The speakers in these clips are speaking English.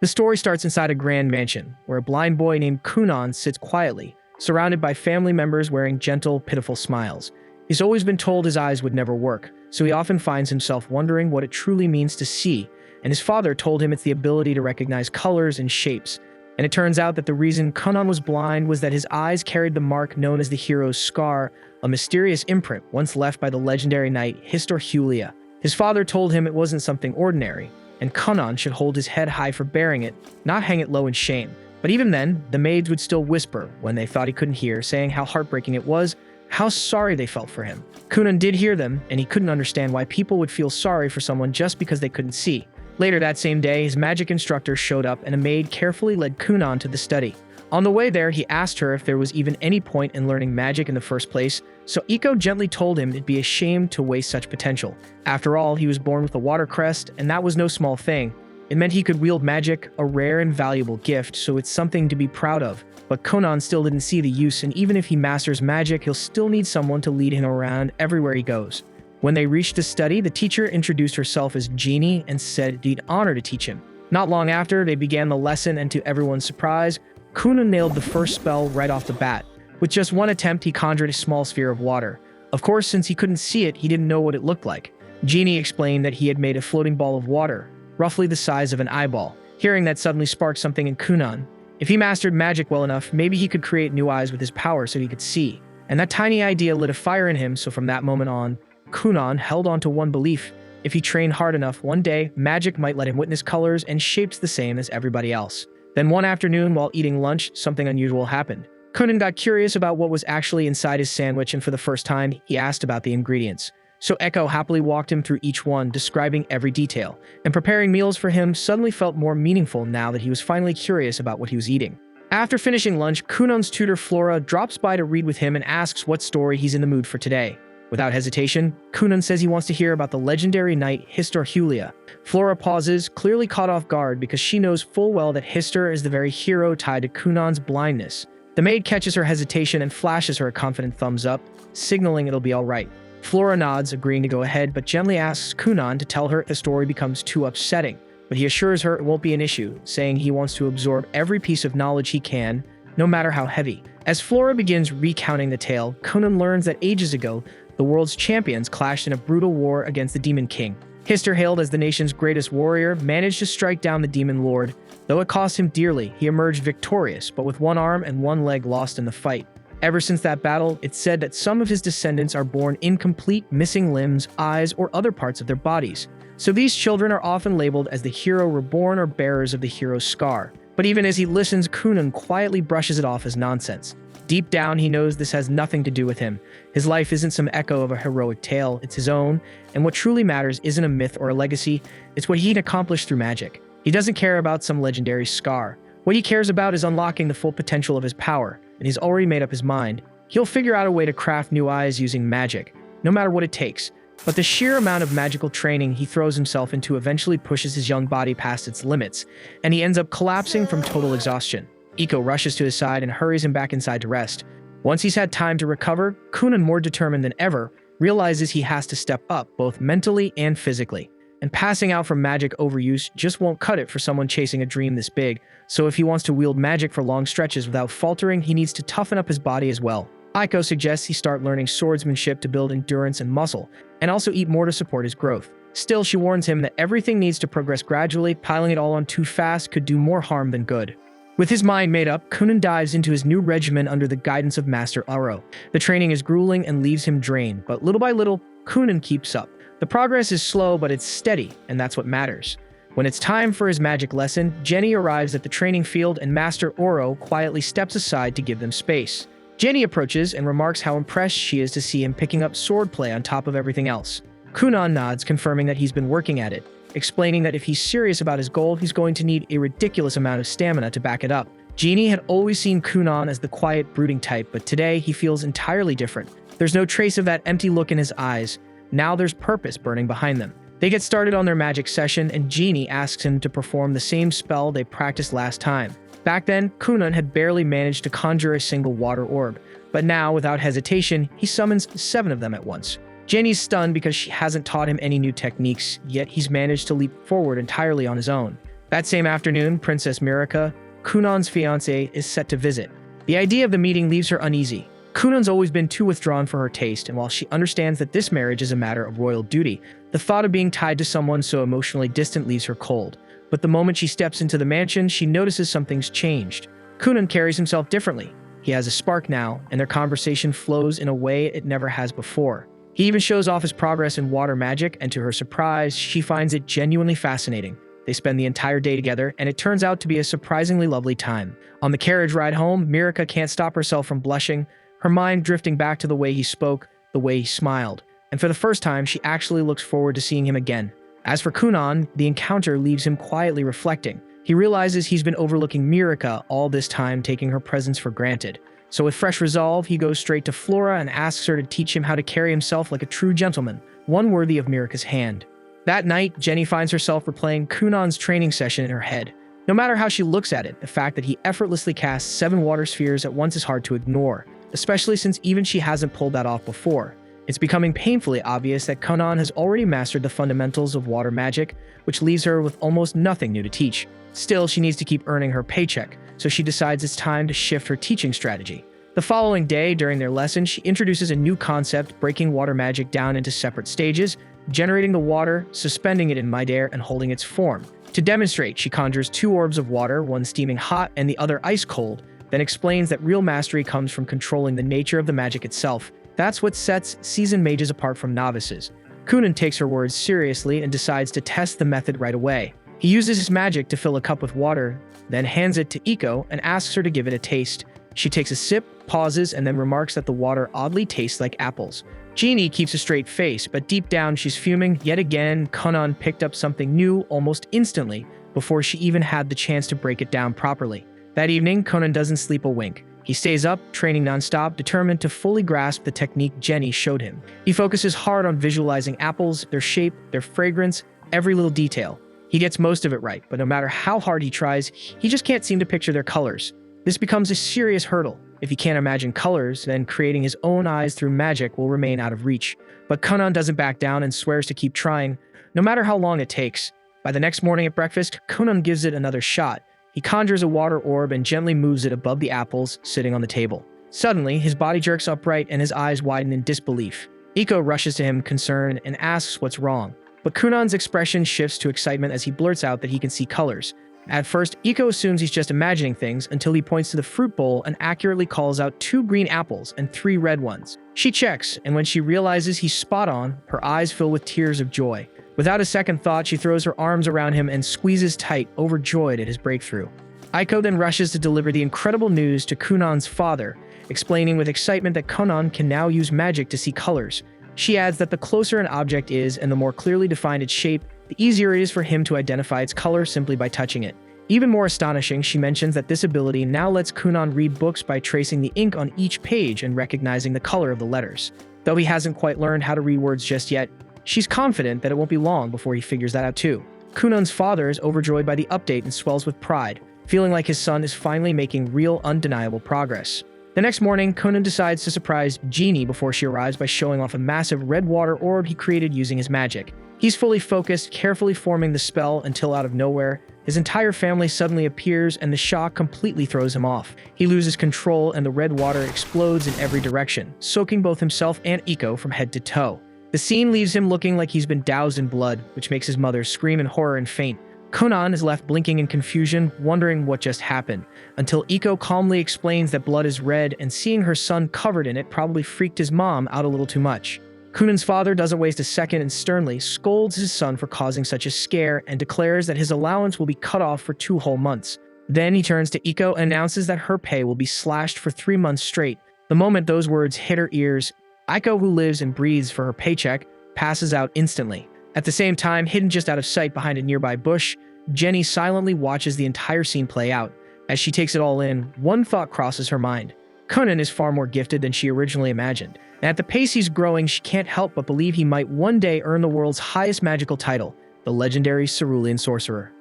The story starts inside a grand mansion, where a blind boy named Kunan sits quietly, surrounded by family members wearing gentle, pitiful smiles. He's always been told his eyes would never work, so he often finds himself wondering what it truly means to see, and his father told him it's the ability to recognize colors and shapes. And it turns out that the reason Kunan was blind was that his eyes carried the mark known as the hero's scar, a mysterious imprint once left by the legendary knight Historhulia. His father told him it wasn't something ordinary, and Kunan should hold his head high for bearing it, not hang it low in shame. But even then, the maids would still whisper when they thought he couldn't hear, saying how heartbreaking it was, how sorry they felt for him. Kunan did hear them, and he couldn't understand why people would feel sorry for someone just because they couldn't see. Later that same day, his magic instructor showed up and a maid carefully led Kunan to the study. On the way there, he asked her if there was even any point in learning magic in the first place, so Iko gently told him it'd be a shame to waste such potential. After all, he was born with a water crest, and that was no small thing. It meant he could wield magic, a rare and valuable gift, so it's something to be proud of. But Kunan still didn't see the use, and even if he masters magic, he'll still need someone to lead him around everywhere he goes. When they reached the study, the teacher introduced herself as Genie and said it'd be an honor to teach him. Not long after, they began the lesson, and to everyone's surprise, Kunan nailed the first spell right off the bat. With just one attempt, he conjured a small sphere of water. Of course, since he couldn't see it, he didn't know what it looked like. Genie explained that he had made a floating ball of water, roughly the size of an eyeball. Hearing that suddenly sparked something in Kunan. If he mastered magic well enough, maybe he could create new eyes with his power so he could see. And that tiny idea lit a fire in him, so from that moment on, Kunan held on to one belief. If he trained hard enough, one day, magic might let him witness colors and shapes the same as everybody else. Then one afternoon, while eating lunch, something unusual happened. Kunan got curious about what was actually inside his sandwich, and for the first time, he asked about the ingredients. So Echo happily walked him through each one, describing every detail. And preparing meals for him suddenly felt more meaningful now that he was finally curious about what he was eating. After finishing lunch, Kunan's tutor Flora drops by to read with him and asks what story he's in the mood for today. Without hesitation, Kunan says he wants to hear about the legendary knight Historhulia. Flora pauses, clearly caught off guard because she knows full well that Histor is the very hero tied to Kunan's blindness. The maid catches her hesitation and flashes her a confident thumbs up, signaling it'll be alright. Flora nods, agreeing to go ahead, but gently asks Kunan to tell her if the story becomes too upsetting. But he assures her it won't be an issue, saying he wants to absorb every piece of knowledge he can, no matter how heavy. As Flora begins recounting the tale, Kunan learns that ages ago, the world's champions clashed in a brutal war against the Demon King. Histor, hailed as the nation's greatest warrior, managed to strike down the Demon Lord. Though it cost him dearly, he emerged victorious, but with one arm and one leg lost in the fight. Ever since that battle, it's said that some of his descendants are born incomplete, missing limbs, eyes, or other parts of their bodies. So these children are often labeled as the hero reborn or bearers of the hero's scar. But even as he listens, Kunan quietly brushes it off as nonsense. Deep down, he knows this has nothing to do with him. His life isn't some echo of a heroic tale, it's his own, and what truly matters isn't a myth or a legacy, it's what he can accomplish through magic. He doesn't care about some legendary scar. What he cares about is unlocking the full potential of his power, and he's already made up his mind. He'll figure out a way to craft new eyes using magic, no matter what it takes. But the sheer amount of magical training he throws himself into eventually pushes his young body past its limits, and he ends up collapsing from total exhaustion. Iko rushes to his side and hurries him back inside to rest. Once he's had time to recover, Kunan, more determined than ever, realizes he has to step up both mentally and physically. And passing out from magic overuse just won't cut it for someone chasing a dream this big, so if he wants to wield magic for long stretches without faltering, he needs to toughen up his body as well. Iko suggests he start learning swordsmanship to build endurance and muscle, and also eat more to support his growth. Still, she warns him that everything needs to progress gradually, piling it all on too fast could do more harm than good. With his mind made up, Kunan dives into his new regimen under the guidance of Master Aro. The training is grueling and leaves him drained, but little by little, Kunan keeps up. The progress is slow, but it's steady, and that's what matters. When it's time for his magic lesson, Jenny arrives at the training field and Master Oro quietly steps aside to give them space. Jenny approaches and remarks how impressed she is to see him picking up swordplay on top of everything else. Kunan nods, confirming that he's been working at it, explaining that if he's serious about his goal, he's going to need a ridiculous amount of stamina to back it up. Genie had always seen Kunan as the quiet, brooding type, but today he feels entirely different. There's no trace of that empty look in his eyes. Now there's purpose burning behind them. They get started on their magic session, and Genie asks him to perform the same spell they practiced last time. Back then, Kunan had barely managed to conjure a single water orb, but now, without hesitation, he summons 7 of them at once. Jenny's stunned because she hasn't taught him any new techniques, yet he's managed to leap forward entirely on his own. That same afternoon, Princess Mirika, Kunon's fiancée, is set to visit. The idea of the meeting leaves her uneasy. Kunon's always been too withdrawn for her taste, and while she understands that this marriage is a matter of royal duty, the thought of being tied to someone so emotionally distant leaves her cold. But the moment she steps into the mansion, she notices something's changed. Kunon carries himself differently. He has a spark now, and their conversation flows in a way it never has before. He even shows off his progress in water magic, and to her surprise, she finds it genuinely fascinating. They spend the entire day together, and it turns out to be a surprisingly lovely time. On the carriage ride home, Mirika can't stop herself from blushing, her mind drifting back to the way he spoke, the way he smiled. And for the first time, she actually looks forward to seeing him again. As for Kunon, the encounter leaves him quietly reflecting. He realizes he's been overlooking Mirika all this time, taking her presence for granted. So with fresh resolve, he goes straight to Flora and asks her to teach him how to carry himself like a true gentleman, one worthy of Mirika's hand. That night, Jenny finds herself replaying Kunon's training session in her head. No matter how she looks at it, the fact that he effortlessly casts 7 water spheres at once is hard to ignore, especially since even she hasn't pulled that off before. It's becoming painfully obvious that Kunon has already mastered the fundamentals of water magic, which leaves her with almost nothing new to teach. Still, she needs to keep earning her paycheck, so she decides it's time to shift her teaching strategy. The following day, during their lesson, she introduces a new concept, breaking water magic down into separate stages, generating the water, suspending it in midair, and holding its form. To demonstrate, she conjures 2 orbs of water, one steaming hot and the other ice cold, then explains that real mastery comes from controlling the nature of the magic itself. That's what sets seasoned mages apart from novices. Kunon takes her words seriously and decides to test the method right away. He uses his magic to fill a cup with water, then hands it to Iko and asks her to give it a taste. She takes a sip, pauses, and then remarks that the water oddly tastes like apples. Jeannie keeps a straight face, but deep down she's fuming. Yet again, Kunon picked up something new almost instantly, before she even had the chance to break it down properly. That evening, Kunon doesn't sleep a wink. He stays up, training nonstop, determined to fully grasp the technique Jenny showed him. He focuses hard on visualizing apples, their shape, their fragrance, every little detail. He gets most of it right, but no matter how hard he tries, he just can't seem to picture their colors. This becomes a serious hurdle. If he can't imagine colors, then creating his own eyes through magic will remain out of reach. But Kunon doesn't back down and swears to keep trying, no matter how long it takes. By the next morning at breakfast, Kunon gives it another shot. He conjures a water orb and gently moves it above the apples sitting on the table. Suddenly, his body jerks upright and his eyes widen in disbelief. Iko rushes to him, concerned, and asks what's wrong. But Kunon's expression shifts to excitement as he blurts out that he can see colors. At first, Iko assumes he's just imagining things until he points to the fruit bowl and accurately calls out 2 green apples and 3 red ones. She checks, and when she realizes he's spot on, her eyes fill with tears of joy. Without a second thought, she throws her arms around him and squeezes tight, overjoyed at his breakthrough. Iko then rushes to deliver the incredible news to Kunon's father, explaining with excitement that Kunon can now use magic to see colors. She adds that the closer an object is and the more clearly defined its shape, the easier it is for him to identify its color simply by touching it. Even more astonishing, she mentions that this ability now lets Kunon read books by tracing the ink on each page and recognizing the color of the letters. Though he hasn't quite learned how to read words just yet, she's confident that it won't be long before he figures that out too. Kunon's father is overjoyed by the update and swells with pride, feeling like his son is finally making real, undeniable progress. The next morning, Kunon decides to surprise Jeannie before she arrives by showing off a massive red water orb he created using his magic. He's fully focused, carefully forming the spell until out of nowhere, his entire family suddenly appears and the shock completely throws him off. He loses control and the red water explodes in every direction, soaking both himself and Iko from head to toe. The scene leaves him looking like he's been doused in blood, which makes his mother scream in horror and faint. Kunon is left blinking in confusion, wondering what just happened, until Iko calmly explains that blood is red and seeing her son covered in it probably freaked his mom out a little too much. Kunon's father doesn't waste a second and sternly scolds his son for causing such a scare and declares that his allowance will be cut off for 2 whole months. Then he turns to Iko and announces that her pay will be slashed for 3 months straight. The moment those words hit her ears, Iko, who lives and breathes for her paycheck, passes out instantly. At the same time, hidden just out of sight behind a nearby bush, Jenny silently watches the entire scene play out. As she takes it all in, one thought crosses her mind. Kunon is far more gifted than she originally imagined, and at the pace he's growing, she can't help but believe he might one day earn the world's highest magical title, the legendary Cerulean Sorcerer.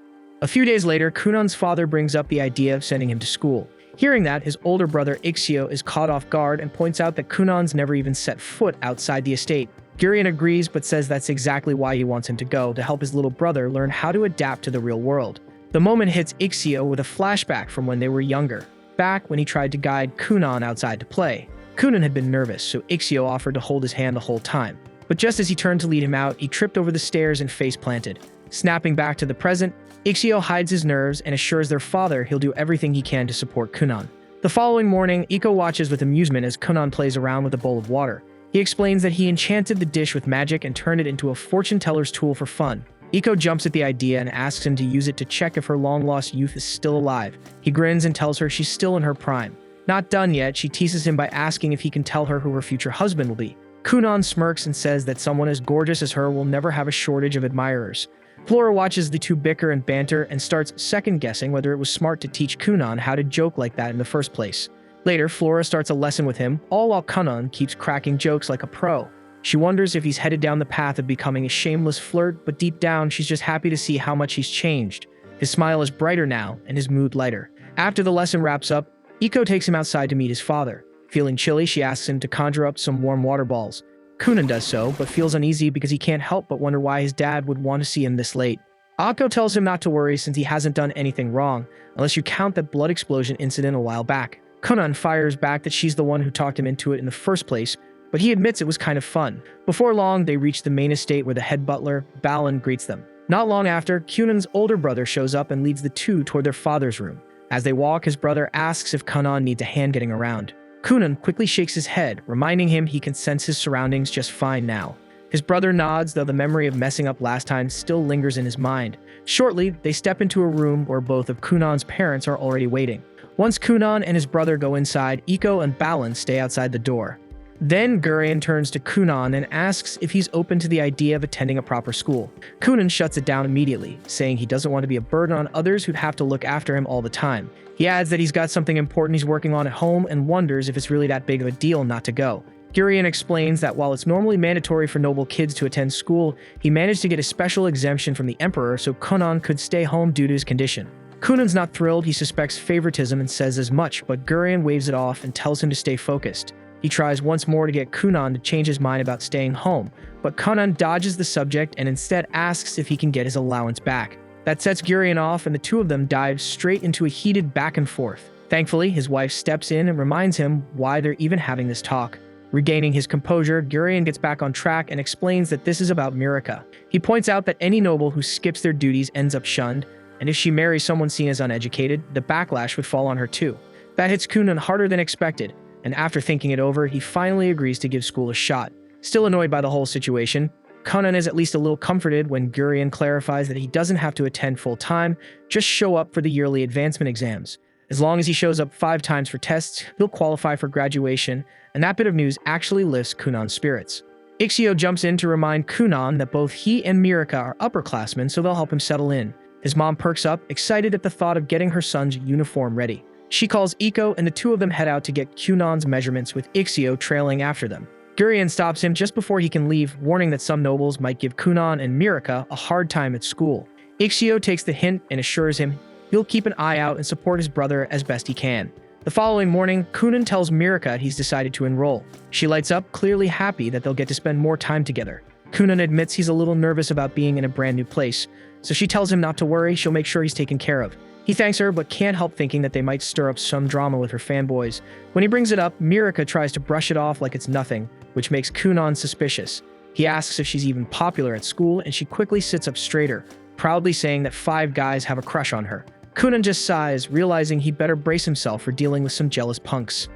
A few days later, Kunon's father brings up the idea of sending him to school. Hearing that, his older brother Ixio is caught off guard and points out that Kunon's never even set foot outside the estate. Gurion agrees but says that's exactly why he wants him to go, to help his little brother learn how to adapt to the real world. The moment hits Ixio with a flashback from when they were younger, back when he tried to guide Kunan outside to play. Kunan had been nervous, so Ixio offered to hold his hand the whole time. But just as he turned to lead him out, he tripped over the stairs and face-planted. Snapping back to the present, Ixio hides his nerves and assures their father he'll do everything he can to support Kunan. The following morning, Iko watches with amusement as Kunan plays around with a bowl of water. He explains that he enchanted the dish with magic and turned it into a fortune-teller's tool for fun. Iko jumps at the idea and asks him to use it to check if her long-lost youth is still alive. He grins and tells her she's still in her prime. Not done yet, she teases him by asking if he can tell her who her future husband will be. Kunan smirks and says that someone as gorgeous as her will never have a shortage of admirers. Flora watches the two bicker and banter and starts second-guessing whether it was smart to teach Kunan how to joke like that in the first place. Later, Flora starts a lesson with him, all while Kunan keeps cracking jokes like a pro. She wonders if he's headed down the path of becoming a shameless flirt, but deep down, she's just happy to see how much he's changed. His smile is brighter now, and his mood lighter. After the lesson wraps up, Iko takes him outside to meet his father. Feeling chilly, she asks him to conjure up some warm water balls. Kunan does so, but feels uneasy because he can't help but wonder why his dad would want to see him this late. Akko tells him not to worry since he hasn't done anything wrong, unless you count that blood explosion incident a while back. Kunan fires back that she's the one who talked him into it in the first place, but he admits it was kind of fun. Before long, they reach the main estate where the head butler, Balin, greets them. Not long after, Kunan's older brother shows up and leads the two toward their father's room. As they walk, his brother asks if Kunan needs a hand getting around. Kunan quickly shakes his head, reminding him he can sense his surroundings just fine now. His brother nods, though the memory of messing up last time still lingers in his mind. Shortly, they step into a room where both of Kunan's parents are already waiting. Once Kunan and his brother go inside, Iko and Balin stay outside the door. Then Gurion turns to Kunan and asks if he's open to the idea of attending a proper school. Kunan shuts it down immediately, saying he doesn't want to be a burden on others who'd have to look after him all the time. He adds that he's got something important he's working on at home and wonders if it's really that big of a deal not to go. Gurion explains that while it's normally mandatory for noble kids to attend school, he managed to get a special exemption from the Emperor so Kunan could stay home due to his condition. Kunan's not thrilled, he suspects favoritism and says as much, but Gurion waves it off and tells him to stay focused. He tries once more to get Kunan to change his mind about staying home, but Kunan dodges the subject and instead asks if he can get his allowance back. That sets Gurion off and the two of them dive straight into a heated back and forth. Thankfully, his wife steps in and reminds him why they're even having this talk. Regaining his composure, Gurion gets back on track and explains that this is about Mirika. He points out that any noble who skips their duties ends up shunned, and if she marries someone seen as uneducated, the backlash would fall on her too. That hits Kunan harder than expected, and after thinking it over, he finally agrees to give school a shot. Still annoyed by the whole situation, Kunan is at least a little comforted when Gurion clarifies that he doesn't have to attend full-time, just show up for the yearly advancement exams. As long as he shows up 5 times for tests, he'll qualify for graduation, and that bit of news actually lifts Kunan's spirits. Ixio jumps in to remind Kunan that both he and Mirika are upperclassmen, so they'll help him settle in. His mom perks up, excited at the thought of getting her son's uniform ready. She calls Iko, and the two of them head out to get Kunan's measurements with Ixio trailing after them. Gurion stops him just before he can leave, warning that some nobles might give Kunan and Mirika a hard time at school. Ixio takes the hint and assures him he'll keep an eye out and support his brother as best he can. The following morning, Kunan tells Mirika he's decided to enroll. She lights up, clearly happy that they'll get to spend more time together. Kunan admits he's a little nervous about being in a brand new place, so she tells him not to worry, she'll make sure he's taken care of. He thanks her, but can't help thinking that they might stir up some drama with her fanboys. When he brings it up, Mirika tries to brush it off like it's nothing, which makes Kunan suspicious. He asks if she's even popular at school, and she quickly sits up straighter, proudly saying that 5 guys have a crush on her. Kunan just sighs, realizing he'd better brace himself for dealing with some jealous punks.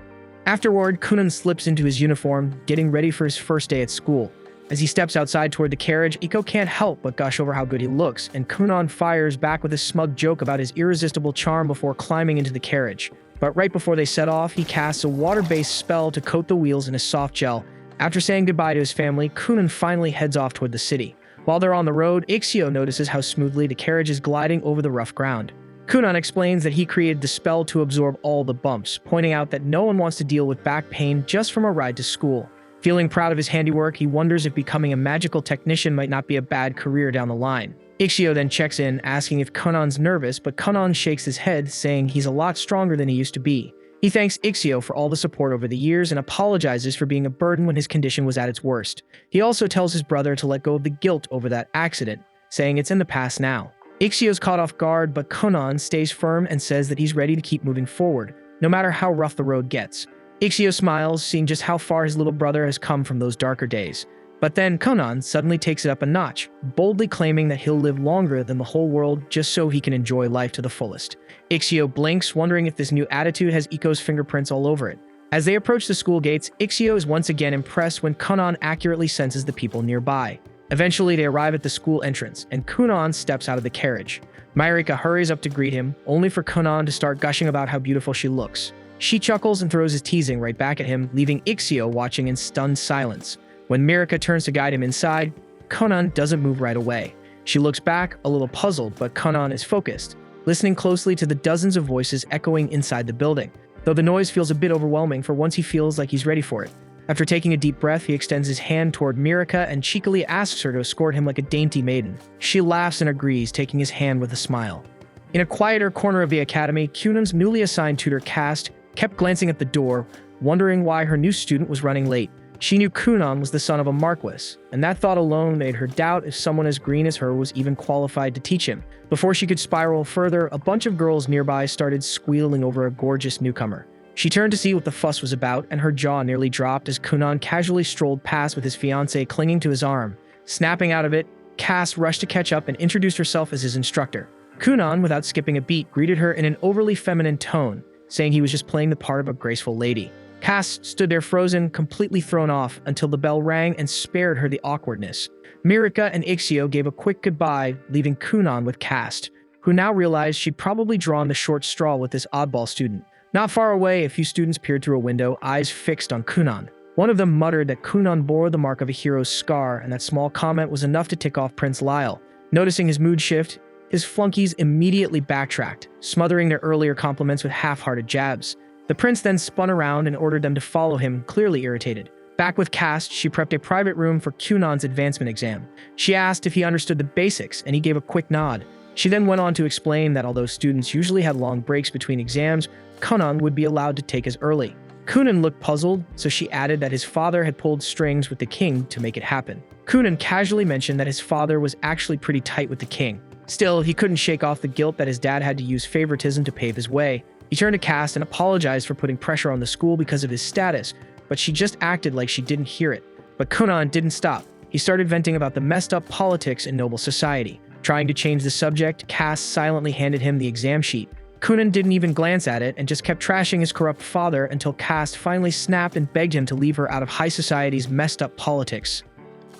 Afterward, Kunan slips into his uniform, getting ready for his first day at school. As he steps outside toward the carriage, Iko can't help but gush over how good he looks, and Kunan fires back with a smug joke about his irresistible charm before climbing into the carriage. But right before they set off, he casts a water-based spell to coat the wheels in a soft gel. After saying goodbye to his family, Kunan finally heads off toward the city. While they're on the road, Ixio notices how smoothly the carriage is gliding over the rough ground. Kunan explains that he created the spell to absorb all the bumps, pointing out that no one wants to deal with back pain just from a ride to school. Feeling proud of his handiwork, he wonders if becoming a magical technician might not be a bad career down the line. Ixio then checks in, asking if Kunan's nervous, but Kunan shakes his head, saying he's a lot stronger than he used to be. He thanks Ixio for all the support over the years and apologizes for being a burden when his condition was at its worst. He also tells his brother to let go of the guilt over that accident, saying it's in the past now. Ixio's caught off guard, but Konan stays firm and says that he's ready to keep moving forward, no matter how rough the road gets. Ixio smiles, seeing just how far his little brother has come from those darker days. But then Konan suddenly takes it up a notch, boldly claiming that he'll live longer than the whole world just so he can enjoy life to the fullest. Ixio blinks, wondering if this new attitude has Iko's fingerprints all over it. As they approach the school gates, Ixio is once again impressed when Konan accurately senses the people nearby. Eventually, they arrive at the school entrance, and Konan steps out of the carriage. Myrika hurries up to greet him, only for Konan to start gushing about how beautiful she looks. She chuckles and throws his teasing right back at him, leaving Ixio watching in stunned silence. When Myrika turns to guide him inside, Konan doesn't move right away. She looks back, a little puzzled, but Konan is focused, listening closely to the dozens of voices echoing inside the building, though the noise feels a bit overwhelming for once he feels like he's ready for it. After taking a deep breath, he extends his hand toward Myrika and cheekily asks her to escort him like a dainty maiden. She laughs and agrees, taking his hand with a smile. In a quieter corner of the academy, Kunan's newly assigned tutor Cast kept glancing at the door, wondering why her new student was running late. She knew Kunan was the son of a marquis, and that thought alone made her doubt if someone as green as her was even qualified to teach him. Before she could spiral further, a bunch of girls nearby started squealing over a gorgeous newcomer. She turned to see what the fuss was about, and her jaw nearly dropped as Kunan casually strolled past with his fiancée clinging to his arm. Snapping out of it, Cass rushed to catch up and introduced herself as his instructor. Kunan, without skipping a beat, greeted her in an overly feminine tone, saying he was just playing the part of a graceful lady. Cass stood there frozen, completely thrown off, until the bell rang and spared her the awkwardness. Myrika and Ixio gave a quick goodbye, leaving Kunan with Cass, who now realized she'd probably drawn the short straw with this oddball student. Not far away, a few students peered through a window, eyes fixed on Kunan. One of them muttered that Kunan bore the mark of a hero's scar, and that small comment was enough to tick off Prince Lyle. Noticing his mood shift, his flunkies immediately backtracked, smothering their earlier compliments with half-hearted jabs. The prince then spun around and ordered them to follow him, clearly irritated. Back with Cast, she prepped a private room for Kunan's advancement exam. She asked if he understood the basics, and he gave a quick nod. She then went on to explain that although students usually had long breaks between exams, Kunan would be allowed to take as early. Kunan looked puzzled, so she added that his father had pulled strings with the king to make it happen. Kunan casually mentioned that his father was actually pretty tight with the king. Still, he couldn't shake off the guilt that his dad had to use favoritism to pave his way. He turned to Cass and apologized for putting pressure on the school because of his status, but she just acted like she didn't hear it. But Kunan didn't stop. He started venting about the messed up politics in noble society. Trying to change the subject, Cass silently handed him the exam sheet. Kunan didn't even glance at it and just kept trashing his corrupt father until Cass finally snapped and begged him to leave her out of high society's messed up politics.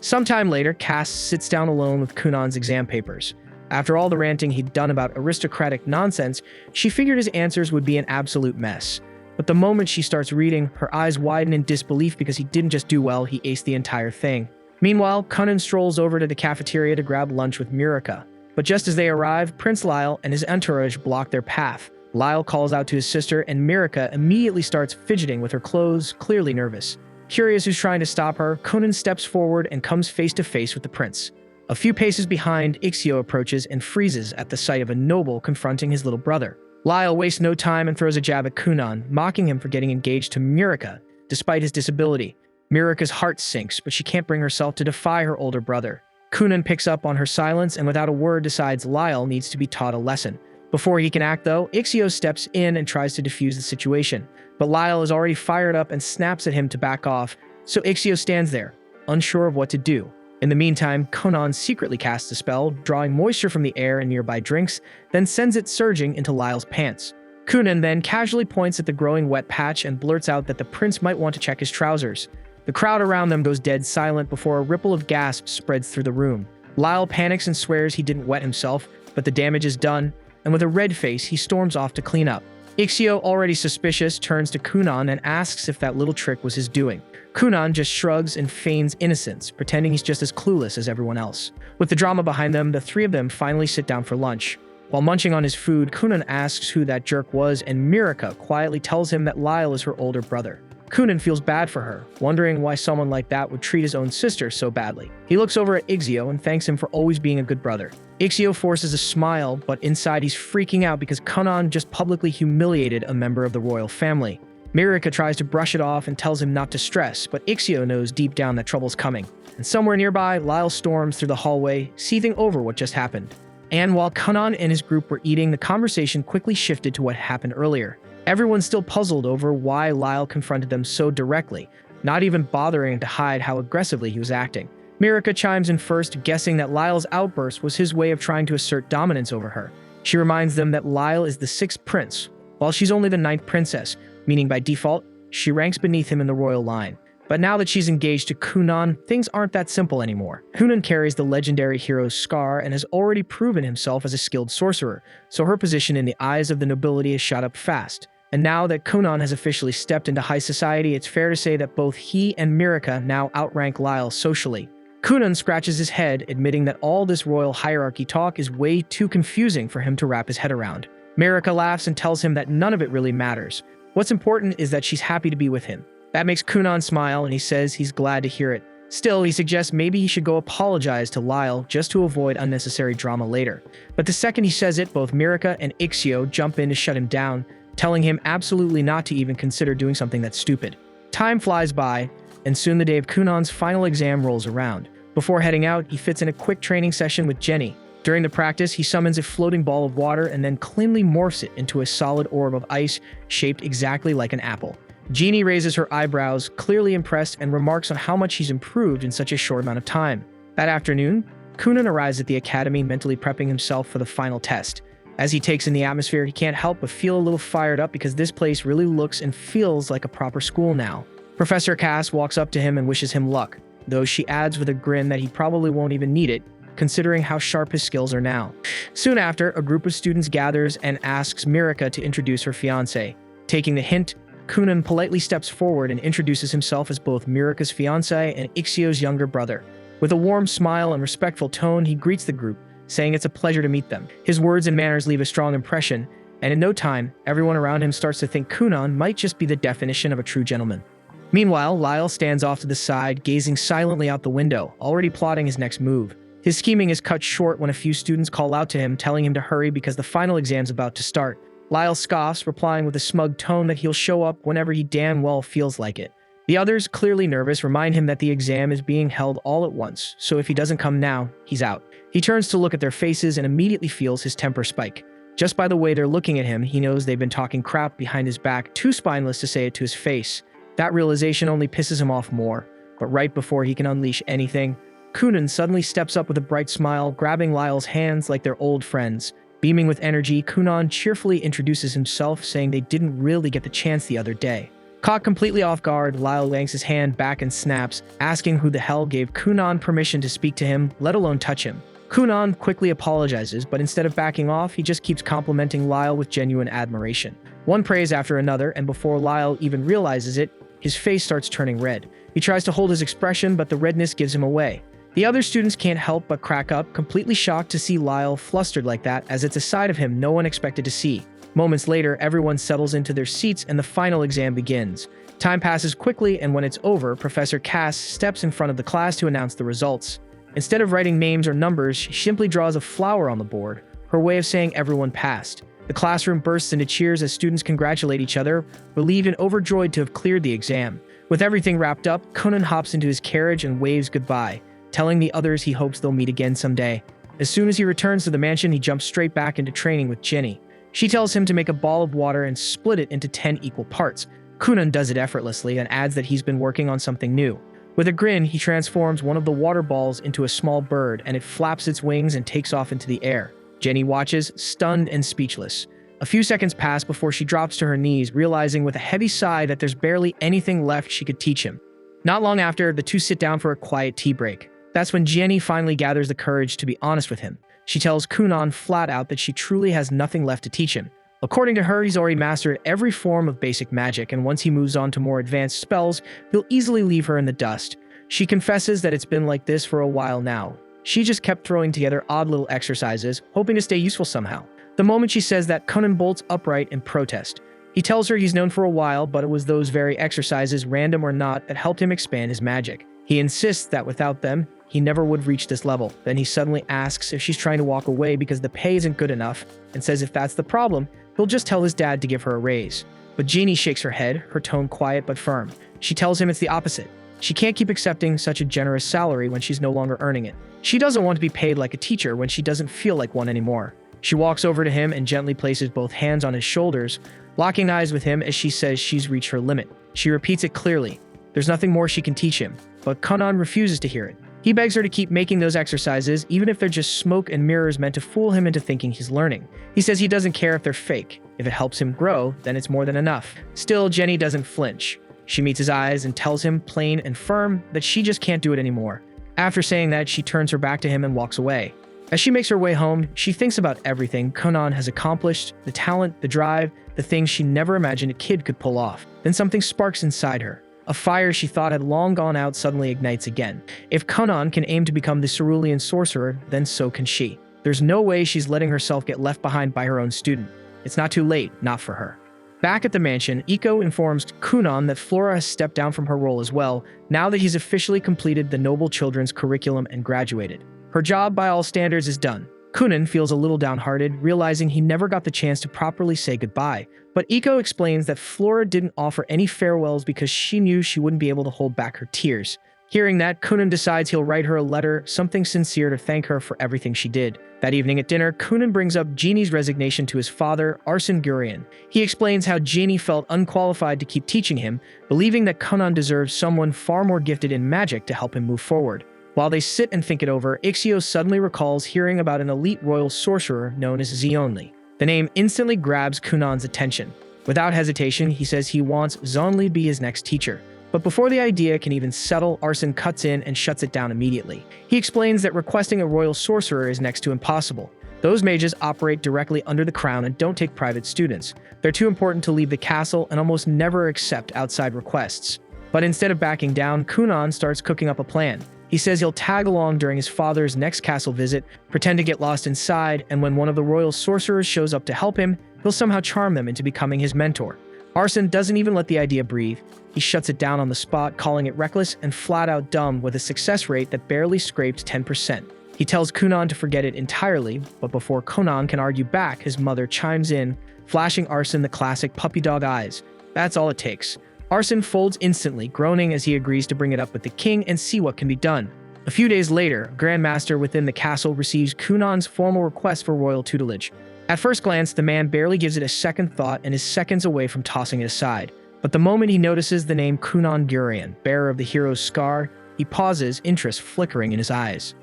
Sometime later, Cass sits down alone with Kunan's exam papers. After all the ranting he'd done about aristocratic nonsense, she figured his answers would be an absolute mess. But the moment she starts reading, her eyes widen in disbelief because he didn't just do well, he aced the entire thing. Meanwhile, Kunan strolls over to the cafeteria to grab lunch with Myrika. But just as they arrive, Prince Lyle and his entourage block their path. Lyle calls out to his sister, and Myrika immediately starts fidgeting with her clothes, clearly nervous. Curious who's trying to stop her, Kunan steps forward and comes face to face with the prince. A few paces behind, Ixio approaches and freezes at the sight of a noble confronting his little brother. Lyle wastes no time and throws a jab at Kunan, mocking him for getting engaged to Myrika, despite his disability. Myrika's heart sinks, but she can't bring herself to defy her older brother. Kunan picks up on her silence and without a word decides Lyle needs to be taught a lesson. Before he can act though, Ixio steps in and tries to defuse the situation. But Lyle is already fired up and snaps at him to back off, so Ixio stands there, unsure of what to do. In the meantime, Kunan secretly casts a spell, drawing moisture from the air and nearby drinks, then sends it surging into Lyle's pants. Kunan then casually points at the growing wet patch and blurts out that the prince might want to check his trousers. The crowd around them goes dead silent before a ripple of gasps spreads through the room. Lyle panics and swears he didn't wet himself, but the damage is done, and with a red face, he storms off to clean up. Ixio, already suspicious, turns to Kunan and asks if that little trick was his doing. Kunan just shrugs and feigns innocence, pretending he's just as clueless as everyone else. With the drama behind them, the three of them finally sit down for lunch. While munching on his food, Kunan asks who that jerk was, and Myrika quietly tells him that Lyle is her older brother. Kunan feels bad for her, wondering why someone like that would treat his own sister so badly. He looks over at Ixio and thanks him for always being a good brother. Ixio forces a smile, but inside he's freaking out because Kunan just publicly humiliated a member of the royal family. Myrika tries to brush it off and tells him not to stress, but Ixio knows deep down that trouble's coming. And somewhere nearby, Lyle storms through the hallway, seething over what just happened. And while Kunan and his group were eating, the conversation quickly shifted to what happened earlier. Everyone's still puzzled over why Lyle confronted them so directly, not even bothering to hide how aggressively he was acting. Mirika chimes in first, guessing that Lyle's outburst was his way of trying to assert dominance over her. She reminds them that Lyle is the 6th prince, while she's only the 9th princess, meaning by default, she ranks beneath him in the royal line. But now that she's engaged to Kunan, things aren't that simple anymore. Kunan carries the legendary hero's scar and has already proven himself as a skilled sorcerer, so her position in the eyes of the nobility has shot up fast. And now that Kunan has officially stepped into high society, it's fair to say that both he and Mirika now outrank Lyle socially. Kunan scratches his head, admitting that all this royal hierarchy talk is way too confusing for him to wrap his head around. Mirika laughs and tells him that none of it really matters. What's important is that she's happy to be with him. That makes Kunan smile, and he says he's glad to hear it. Still, he suggests maybe he should go apologize to Lyle just to avoid unnecessary drama later. But the second he says it, both Mirika and Ixio jump in to shut him down, telling him absolutely not to even consider doing something that's stupid. Time flies by, and soon the day of Kunan's final exam rolls around. Before heading out, he fits in a quick training session with Jenny. During the practice, he summons a floating ball of water and then cleanly morphs it into a solid orb of ice shaped exactly like an apple. Jeannie raises her eyebrows, clearly impressed, and remarks on how much he's improved in such a short amount of time. That afternoon, Kunan arrives at the academy, mentally prepping himself for the final test. As he takes in the atmosphere, he can't help but feel a little fired up because this place really looks and feels like a proper school now. Professor Cass walks up to him and wishes him luck, though she adds with a grin that he probably won't even need it, considering how sharp his skills are now. Soon after, a group of students gathers and asks Mirika to introduce her fiancé. Taking the hint, Kunan politely steps forward and introduces himself as both Mirika's fiancé and Ixio's younger brother. With a warm smile and respectful tone, he greets the group, saying it's a pleasure to meet them. His words and manners leave a strong impression, and in no time, everyone around him starts to think Kunan might just be the definition of a true gentleman. Meanwhile, Lyle stands off to the side, gazing silently out the window, already plotting his next move. His scheming is cut short when a few students call out to him, telling him to hurry because the final exam's about to start. Lyle scoffs, replying with a smug tone that he'll show up whenever he damn well feels like it. The others, clearly nervous, remind him that the exam is being held all at once, so if he doesn't come now, he's out. He turns to look at their faces and immediately feels his temper spike. Just by the way they're looking at him, he knows they've been talking crap behind his back, too spineless to say it to his face. That realization only pisses him off more, but right before he can unleash anything, Kunan suddenly steps up with a bright smile, grabbing Lyle's hands like they're old friends. Beaming with energy, Kunan cheerfully introduces himself, saying they didn't really get the chance the other day. Caught completely off guard, Lyle yanks his hand back and snaps, asking who the hell gave Kunan permission to speak to him, let alone touch him. Kunan quickly apologizes, but instead of backing off, he just keeps complimenting Lyle with genuine admiration. One praise after another, and before Lyle even realizes it, his face starts turning red. He tries to hold his expression, but the redness gives him away. The other students can't help but crack up, completely shocked to see Lyle flustered like that, as it's a side of him no one expected to see. Moments later, everyone settles into their seats and the final exam begins. Time passes quickly, and when it's over, Professor Cass steps in front of the class to announce the results. Instead of writing names or numbers, she simply draws a flower on the board, her way of saying everyone passed. The classroom bursts into cheers as students congratulate each other, relieved and overjoyed to have cleared the exam. With everything wrapped up, Kunan hops into his carriage and waves goodbye, telling the others he hopes they'll meet again someday. As soon as he returns to the mansion, he jumps straight back into training with Jenny. She tells him to make a ball of water and split it into 10 equal parts. Kunan does it effortlessly and adds that he's been working on something new. With a grin, he transforms one of the water balls into a small bird, and it flaps its wings and takes off into the air. Jenny watches, stunned and speechless. A few seconds pass before she drops to her knees, realizing with a heavy sigh that there's barely anything left she could teach him. Not long after, the two sit down for a quiet tea break. That's when Jenny finally gathers the courage to be honest with him. She tells Kunan flat out that she truly has nothing left to teach him. According to her, he's already mastered every form of basic magic, and once he moves on to more advanced spells, he'll easily leave her in the dust. She confesses that it's been like this for a while now. She just kept throwing together odd little exercises, hoping to stay useful somehow. The moment she says that, Kunan bolts upright in protest. He tells her he's known for a while, but it was those very exercises, random or not, that helped him expand his magic. He insists that without them, he never would reach this level. Then he suddenly asks if she's trying to walk away because the pay isn't good enough, and says if that's the problem, he'll just tell his dad to give her a raise. But Jeannie shakes her head, her tone quiet but firm. She tells him it's the opposite. She can't keep accepting such a generous salary when she's no longer earning it. She doesn't want to be paid like a teacher when she doesn't feel like one anymore. She walks over to him and gently places both hands on his shoulders, locking eyes with him as she says she's reached her limit. She repeats it clearly. There's nothing more she can teach him, but Kunan refuses to hear it. He begs her to keep making those exercises, even if they're just smoke and mirrors meant to fool him into thinking he's learning. He says he doesn't care if they're fake. If it helps him grow, then it's more than enough. Still, Jenny doesn't flinch. She meets his eyes and tells him, plain and firm, that she just can't do it anymore. After saying that, she turns her back to him and walks away. As she makes her way home, she thinks about everything Kunan has accomplished, the talent, the drive, the things she never imagined a kid could pull off. Then something sparks inside her. A fire she thought had long gone out suddenly ignites again. If Kunan can aim to become the cerulean sorcerer, then so can she. There's no way she's letting herself get left behind by her own student. It's not too late, not for her. Back at the mansion, Iko informs Kunan that Flora has stepped down from her role as well, now that he's officially completed the Noble Children's curriculum and graduated. Her job, by all standards, is done. Kunan feels a little downhearted, realizing he never got the chance to properly say goodbye. But Iko explains that Flora didn't offer any farewells because she knew she wouldn't be able to hold back her tears. Hearing that, Kunan decides he'll write her a letter, something sincere to thank her for everything she did. That evening at dinner, Kunan brings up Genie's resignation to his father, Arsene Gurian. He explains how Genie felt unqualified to keep teaching him, believing that Kunan deserves someone far more gifted in magic to help him move forward. While they sit and think it over, Ixios suddenly recalls hearing about an elite royal sorcerer known as Zionli. The name instantly grabs Kunan's attention. Without hesitation, he says he wants Zionli to be his next teacher. But before the idea can even settle, Arsene cuts in and shuts it down immediately. He explains that requesting a royal sorcerer is next to impossible. Those mages operate directly under the crown and don't take private students. They're too important to leave the castle and almost never accept outside requests. But instead of backing down, Kunan starts cooking up a plan. He says he'll tag along during his father's next castle visit, pretend to get lost inside, and when one of the royal sorcerers shows up to help him, he'll somehow charm them into becoming his mentor. Arsene doesn't even let the idea breathe. He shuts it down on the spot, calling it reckless and flat-out dumb with a success rate that barely scraped 10%. He tells Kunan to forget it entirely, but before Kunan can argue back, his mother chimes in, flashing Arsene the classic puppy dog eyes. That's all it takes. Arsene folds instantly, groaning as he agrees to bring it up with the king and see what can be done. A few days later, a Grandmaster within the castle receives Kunan's formal request for royal tutelage. At first glance, the man barely gives it a second thought and is seconds away from tossing it aside. But the moment he notices the name Kunan Gurian, bearer of the hero's scar, he pauses, interest flickering in his eyes.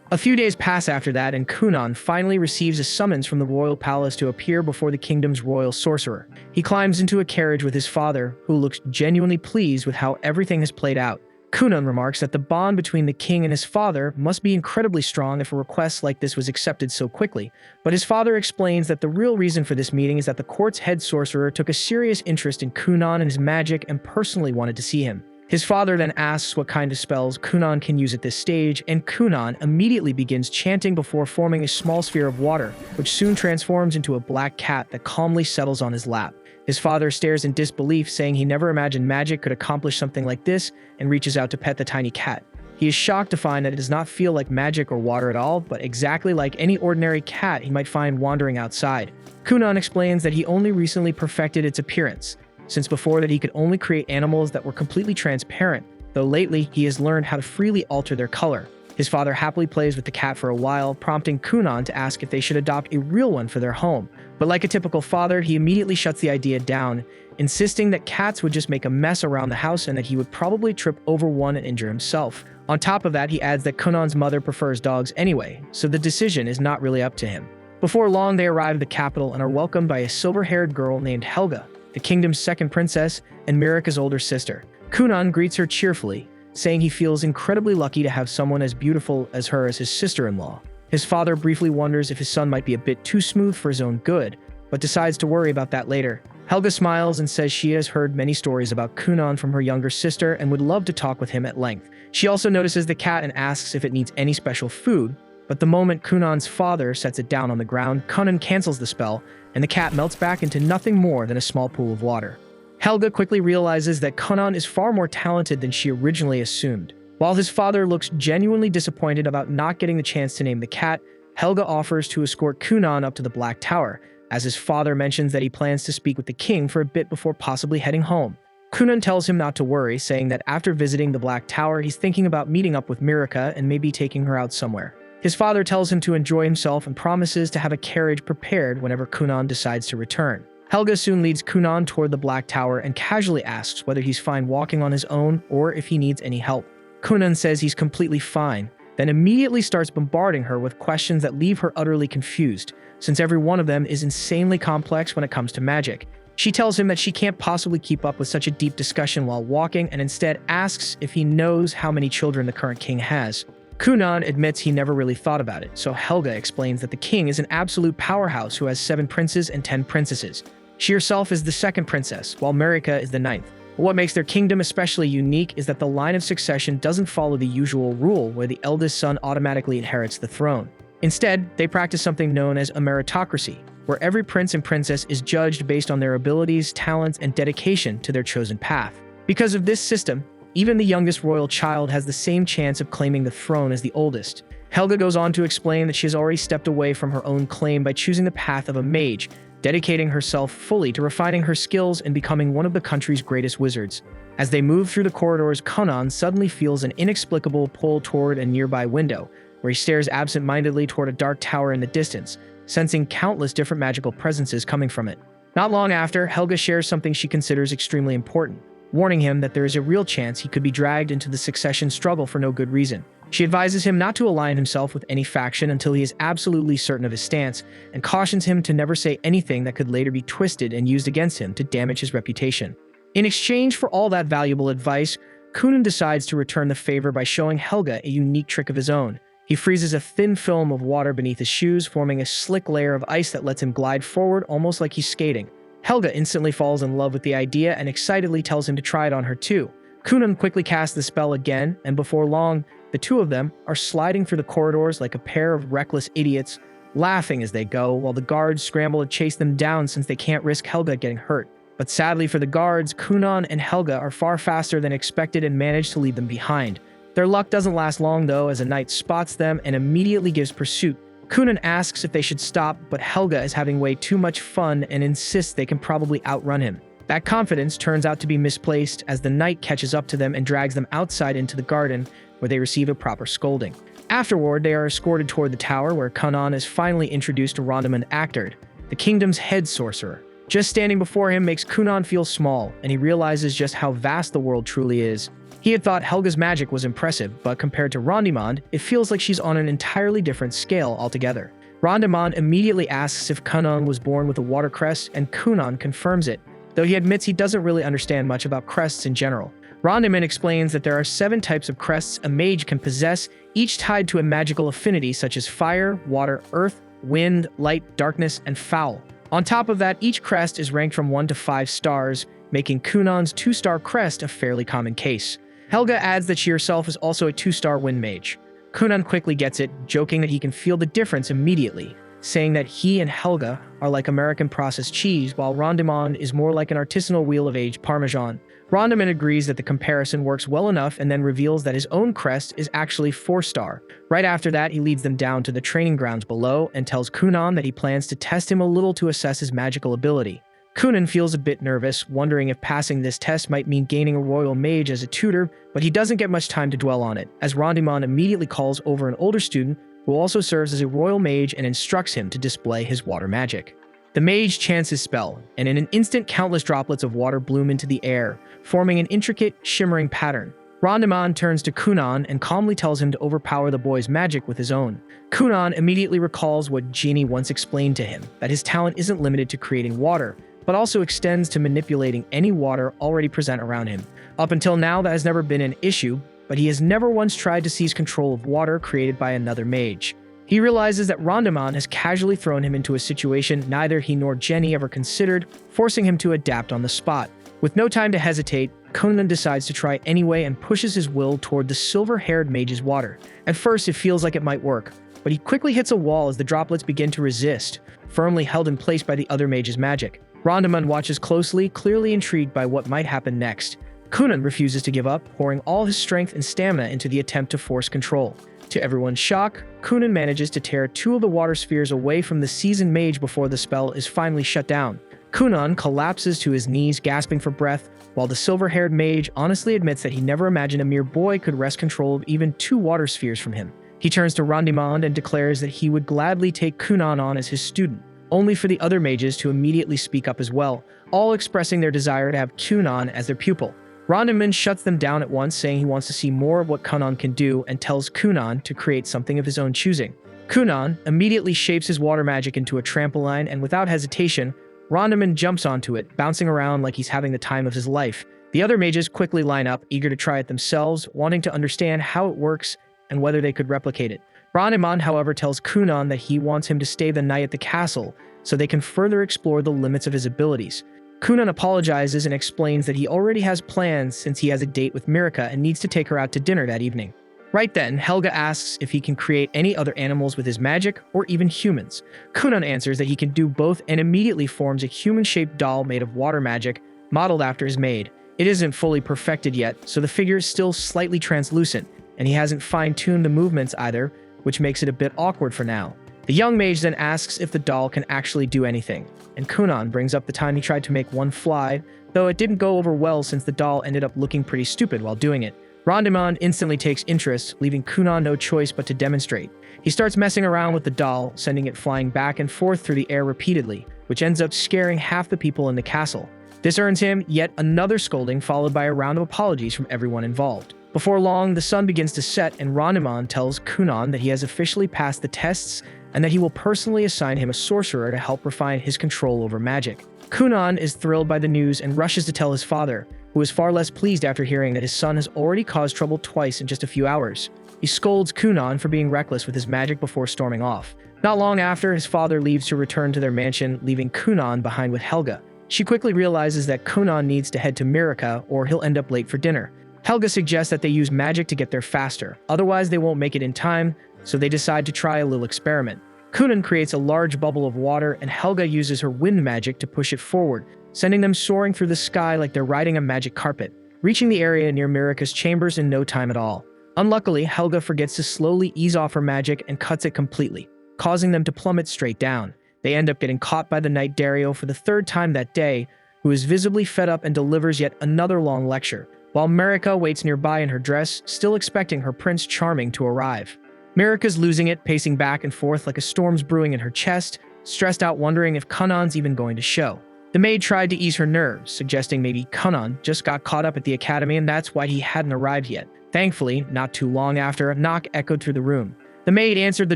A few days pass after that, and Kunan finally receives a summons from the royal palace to appear before the kingdom's royal sorcerer. He climbs into a carriage with his father, who looks genuinely pleased with how everything has played out. Kunan remarks that the bond between the king and his father must be incredibly strong if a request like this was accepted so quickly, but his father explains that the real reason for this meeting is that the court's head sorcerer took a serious interest in Kunan and his magic and personally wanted to see him. His father then asks what kind of spells Kunan can use at this stage, and Kunan immediately begins chanting before forming a small sphere of water, which soon transforms into a black cat that calmly settles on his lap. His father stares in disbelief, saying he never imagined magic could accomplish something like this, and reaches out to pet the tiny cat. He is shocked to find that it does not feel like magic or water at all, but exactly like any ordinary cat he might find wandering outside. Kunan explains that he only recently perfected its appearance, since before that he could only create animals that were completely transparent, though lately he has learned how to freely alter their color. His father happily plays with the cat for a while, prompting Kunan to ask if they should adopt a real one for their home. But like a typical father, he immediately shuts the idea down, insisting that cats would just make a mess around the house and that he would probably trip over one and injure himself. On top of that, he adds that Kunan's mother prefers dogs anyway, so the decision is not really up to him. Before long, they arrive at the capital and are welcomed by a silver-haired girl named Helga, the kingdom's second princess and Mirika's older sister. Kunan greets her cheerfully, saying he feels incredibly lucky to have someone as beautiful as her as his sister-in-law. His father briefly wonders if his son might be a bit too smooth for his own good, but decides to worry about that later. Helga smiles and says she has heard many stories about Kunan from her younger sister and would love to talk with him at length. She also notices the cat and asks if it needs any special food, but the moment Kunan's father sets it down on the ground, Kunan cancels the spell, and the cat melts back into nothing more than a small pool of water. Helga quickly realizes that Kunan is far more talented than she originally assumed. While his father looks genuinely disappointed about not getting the chance to name the cat, Helga offers to escort Kunan up to the Black Tower, as his father mentions that he plans to speak with the king for a bit before possibly heading home. Kunan tells him not to worry, saying that after visiting the Black Tower, he's thinking about meeting up with Mirika and maybe taking her out somewhere. His father tells him to enjoy himself and promises to have a carriage prepared whenever Kunan decides to return. Helga soon leads Kunan toward the Black Tower and casually asks whether he's fine walking on his own or if he needs any help. Kunan says he's completely fine, then immediately starts bombarding her with questions that leave her utterly confused, since every one of them is insanely complex when it comes to magic. She tells him that she can't possibly keep up with such a deep discussion while walking and instead asks if he knows how many children the current king has. Kunan admits he never really thought about it, so Helga explains that the king is an absolute powerhouse who has 7 princes and 10 princesses. She herself is the 2nd princess, while Mirika is the 9th. But what makes their kingdom especially unique is that the line of succession doesn't follow the usual rule where the eldest son automatically inherits the throne. Instead, they practice something known as a meritocracy, where every prince and princess is judged based on their abilities, talents, and dedication to their chosen path. Because of this system, even the youngest royal child has the same chance of claiming the throne as the oldest. Helga goes on to explain that she has already stepped away from her own claim by choosing the path of a mage, dedicating herself fully to refining her skills and becoming one of the country's greatest wizards. As they move through the corridors, Kunan suddenly feels an inexplicable pull toward a nearby window, where he stares absent-mindedly toward a dark tower in the distance, sensing countless different magical presences coming from it. Not long after, Helga shares something she considers extremely important, warning him that there is a real chance he could be dragged into the succession struggle for no good reason. She advises him not to align himself with any faction until he is absolutely certain of his stance, and cautions him to never say anything that could later be twisted and used against him to damage his reputation. In exchange for all that valuable advice, Kunan decides to return the favor by showing Helga a unique trick of his own. He freezes a thin film of water beneath his shoes, forming a slick layer of ice that lets him glide forward almost like he's skating. Helga instantly falls in love with the idea and excitedly tells him to try it on her too. Kunan quickly casts the spell again, and before long, the two of them are sliding through the corridors like a pair of reckless idiots, laughing as they go, while the guards scramble to chase them down since they can't risk Helga getting hurt. But sadly for the guards, Kunan and Helga are far faster than expected and manage to leave them behind. Their luck doesn't last long though, as a knight spots them and immediately gives pursuit. Kunan asks if they should stop, but Helga is having way too much fun and insists they can probably outrun him. That confidence turns out to be misplaced as the knight catches up to them and drags them outside into the garden, where they receive a proper scolding. Afterward, they are escorted toward the tower, where Kunan is finally introduced to Rondamund Actard, the kingdom's head sorcerer. Just standing before him makes Kunan feel small, and he realizes just how vast the world truly is. He had thought Helga's magic was impressive, but compared to Rondamund, it feels like she's on an entirely different scale altogether. Rondamund immediately asks if Kunan was born with a water crest, and Kunan confirms it, though he admits he doesn't really understand much about crests in general. Rondamund explains that there are 7 types of crests a mage can possess, each tied to a magical affinity such as fire, water, earth, wind, light, darkness, and foul. On top of that, each crest is ranked from 1 to 5 stars, making Kunan's 2-star crest a fairly common case. Helga adds that she herself is also a 2-star wind mage. Kunan quickly gets it, joking that he can feel the difference immediately, saying that he and Helga are like American processed cheese, while Rondamund is more like an artisanal wheel of aged Parmesan. Rondamund agrees that the comparison works well enough and then reveals that his own crest is actually 4-star. Right after that, he leads them down to the training grounds below and tells Kunan that he plans to test him a little to assess his magical ability. Kunan feels a bit nervous, wondering if passing this test might mean gaining a royal mage as a tutor, but he doesn't get much time to dwell on it, as Rondamund immediately calls over an older student who also serves as a royal mage and instructs him to display his water magic. The mage chants his spell, and in an instant countless droplets of water bloom into the air, forming an intricate, shimmering pattern. Rondamund turns to Kunan and calmly tells him to overpower the boy's magic with his own. Kunan immediately recalls what Genie once explained to him, that his talent isn't limited to creating water, but also extends to manipulating any water already present around him. Up until now, that has never been an issue, but he has never once tried to seize control of water created by another mage. He realizes that Rondamund has casually thrown him into a situation neither he nor Jenny ever considered, forcing him to adapt on the spot. With no time to hesitate, Kunan decides to try anyway and pushes his will toward the silver-haired mage's water. At first, it feels like it might work, but he quickly hits a wall as the droplets begin to resist, firmly held in place by the other mage's magic. Rondamund watches closely, clearly intrigued by what might happen next. Kunan refuses to give up, pouring all his strength and stamina into the attempt to force control. To everyone's shock, Kunan manages to tear 2 of the water spheres away from the seasoned mage before the spell is finally shut down. Kunan collapses to his knees, gasping for breath, while the silver-haired mage honestly admits that he never imagined a mere boy could wrest control of even 2 water spheres from him. He turns to Rondimond and declares that he would gladly take Kunan on as his student, only for the other mages to immediately speak up as well, all expressing their desire to have Kunan as their pupil. Rondimond shuts them down at once, saying he wants to see more of what Kunan can do and tells Kunan to create something of his own choosing. Kunan immediately shapes his water magic into a trampoline, and without hesitation, Rondimond jumps onto it, bouncing around like he's having the time of his life. The other mages quickly line up, eager to try it themselves, wanting to understand how it works and whether they could replicate it. Rondimond, however, tells Kunan that he wants him to stay the night at the castle so they can further explore the limits of his abilities. Kunan apologizes and explains that he already has plans since he has a date with Mirika and needs to take her out to dinner that evening. Right then, Helga asks if he can create any other animals with his magic, or even humans. Kunan answers that he can do both and immediately forms a human-shaped doll made of water magic, modeled after his maid. It isn't fully perfected yet, so the figure is still slightly translucent, and he hasn't fine-tuned the movements either, which makes it a bit awkward for now. The young mage then asks if the doll can actually do anything, and Kunan brings up the time he tried to make one fly, though it didn't go over well since the doll ended up looking pretty stupid while doing it. Rondimond instantly takes interest, leaving Kunan no choice but to demonstrate. He starts messing around with the doll, sending it flying back and forth through the air repeatedly, which ends up scaring half the people in the castle. This earns him yet another scolding, followed by a round of apologies from everyone involved. Before long, the sun begins to set, and Rondimond tells Kunan that he has officially passed the tests and that he will personally assign him a sorcerer to help refine his control over magic. Kunan is thrilled by the news and rushes to tell his father, who is far less pleased after hearing that his son has already caused trouble twice in just a few hours. He scolds Kunan for being reckless with his magic before storming off. Not long after, his father leaves to return to their mansion, leaving Kunan behind with Helga. She quickly realizes that Kunan needs to head to Mirika or he'll end up late for dinner. Helga suggests that they use magic to get there faster, otherwise they won't make it in time, so they decide to try a little experiment. Kunan creates a large bubble of water, and Helga uses her wind magic to push it forward, sending them soaring through the sky like they're riding a magic carpet, reaching the area near Mirika's chambers in no time at all. Unluckily, Helga forgets to slowly ease off her magic and cuts it completely, causing them to plummet straight down. They end up getting caught by the Knight Dario for the 3rd time that day, who is visibly fed up and delivers yet another long lecture, while Mirika waits nearby in her dress, still expecting her Prince Charming to arrive. Mirika's losing it, pacing back and forth like a storm's brewing in her chest, stressed out wondering if Kunan's even going to show. The maid tried to ease her nerves, suggesting maybe Kunan just got caught up at the academy and that's why he hadn't arrived yet. Thankfully, not too long after, a knock echoed through the room. The maid answered the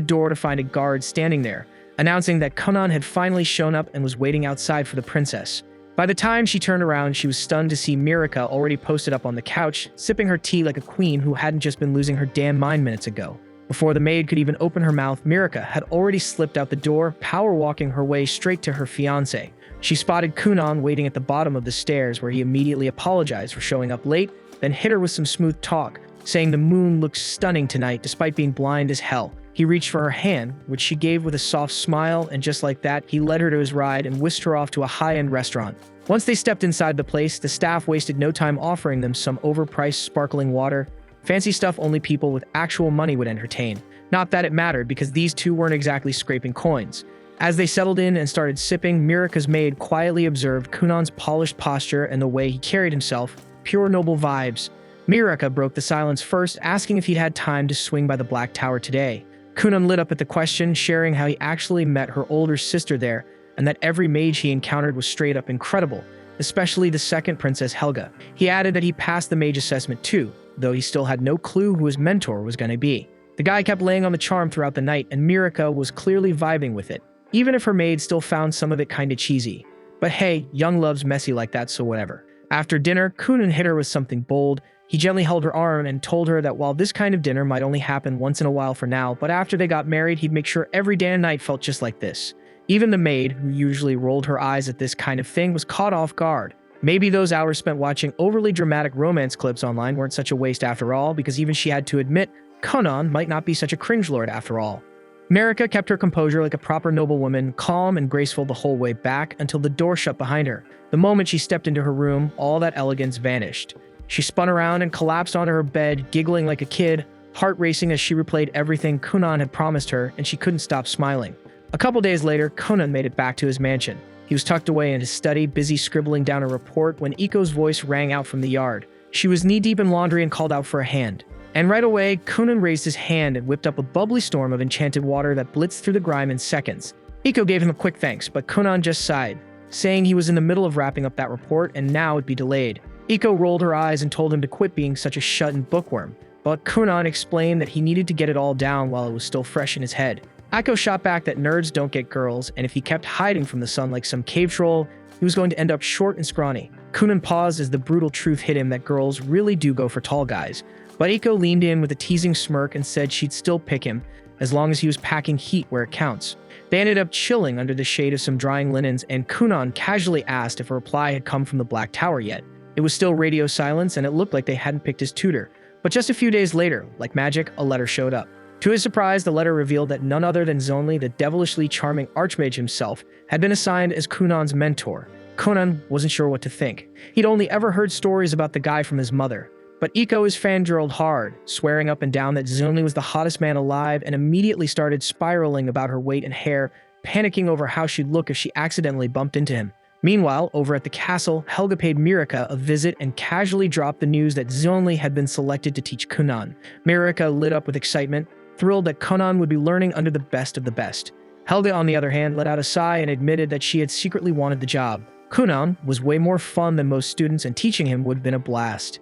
door to find a guard standing there, announcing that Kunan had finally shown up and was waiting outside for the princess. By the time she turned around, she was stunned to see Mirika already posted up on the couch, sipping her tea like a queen who hadn't just been losing her damn mind minutes ago. Before the maid could even open her mouth, Mirika had already slipped out the door, power-walking her way straight to her fiancé. She spotted Kunan waiting at the bottom of the stairs, where he immediately apologized for showing up late, then hit her with some smooth talk, saying the moon looks stunning tonight despite being blind as hell. He reached for her hand, which she gave with a soft smile, and just like that, he led her to his ride and whisked her off to a high-end restaurant. Once they stepped inside the place, the staff wasted no time offering them some overpriced sparkling water, fancy stuff only people with actual money would entertain. Not that it mattered, because these two weren't exactly scraping coins. As they settled in and started sipping, Mirika's maid quietly observed Kunan's polished posture and the way he carried himself, pure noble vibes. Mirika broke the silence first, asking if he'd had time to swing by the Black Tower today. Kunan lit up at the question, sharing how he actually met her older sister there, and that every mage he encountered was straight up incredible, especially the second Princess Helga. He added that he passed the mage assessment too, though he still had no clue who his mentor was going to be. The guy kept laying on the charm throughout the night, and Mirika was clearly vibing with it, even if her maid still found some of it kinda cheesy. But hey, young love's messy like that, so whatever. After dinner, Kunan hit her with something bold. He gently held her arm and told her that while this kind of dinner might only happen once in a while for now, but after they got married, he'd make sure every damn night felt just like this. Even the maid, who usually rolled her eyes at this kind of thing, was caught off guard. Maybe those hours spent watching overly dramatic romance clips online weren't such a waste after all, because even she had to admit Kunan might not be such a cringelord after all. Mirika kept her composure like a proper noblewoman, calm and graceful the whole way back until the door shut behind her. The moment she stepped into her room, all that elegance vanished. She spun around and collapsed onto her bed, giggling like a kid, heart racing as she replayed everything Kunan had promised her, and she couldn't stop smiling. A couple days later, Kunan made it back to his mansion. He was tucked away in his study, busy scribbling down a report, when Iko's voice rang out from the yard. She was knee-deep in laundry and called out for a hand. And right away, Kunan raised his hand and whipped up a bubbly storm of enchanted water that blitzed through the grime in seconds. Iko gave him a quick thanks, but Kunan just sighed, saying he was in the middle of wrapping up that report and now it'd be delayed. Iko rolled her eyes and told him to quit being such a shut-in bookworm, but Kunan explained that he needed to get it all down while it was still fresh in his head. Iko shot back that nerds don't get girls, and if he kept hiding from the sun like some cave troll, he was going to end up short and scrawny. Kunan paused as the brutal truth hit him that girls really do go for tall guys, but Iko leaned in with a teasing smirk and said she'd still pick him, as long as he was packing heat where it counts. They ended up chilling under the shade of some drying linens, and Kunan casually asked if a reply had come from the Black Tower yet. It was still radio silence, and it looked like they hadn't picked his tutor. But just a few days later, like magic, a letter showed up. To his surprise, the letter revealed that none other than Zonli, the devilishly charming archmage himself, had been assigned as Kunan's mentor. Kunan wasn't sure what to think. He'd only ever heard stories about the guy from his mother. But Iko is fangirled hard, swearing up and down that Zonli was the hottest man alive, and immediately started spiraling about her weight and hair, panicking over how she'd look if she accidentally bumped into him. Meanwhile, over at the castle, Helga paid Mirika a visit and casually dropped the news that Zonli had been selected to teach Kunan. Mirika lit up with excitement, thrilled that Kunan would be learning under the best of the best. Helga, on the other hand, let out a sigh and admitted that she had secretly wanted the job. Kunan was way more fun than most students, and teaching him would have been a blast.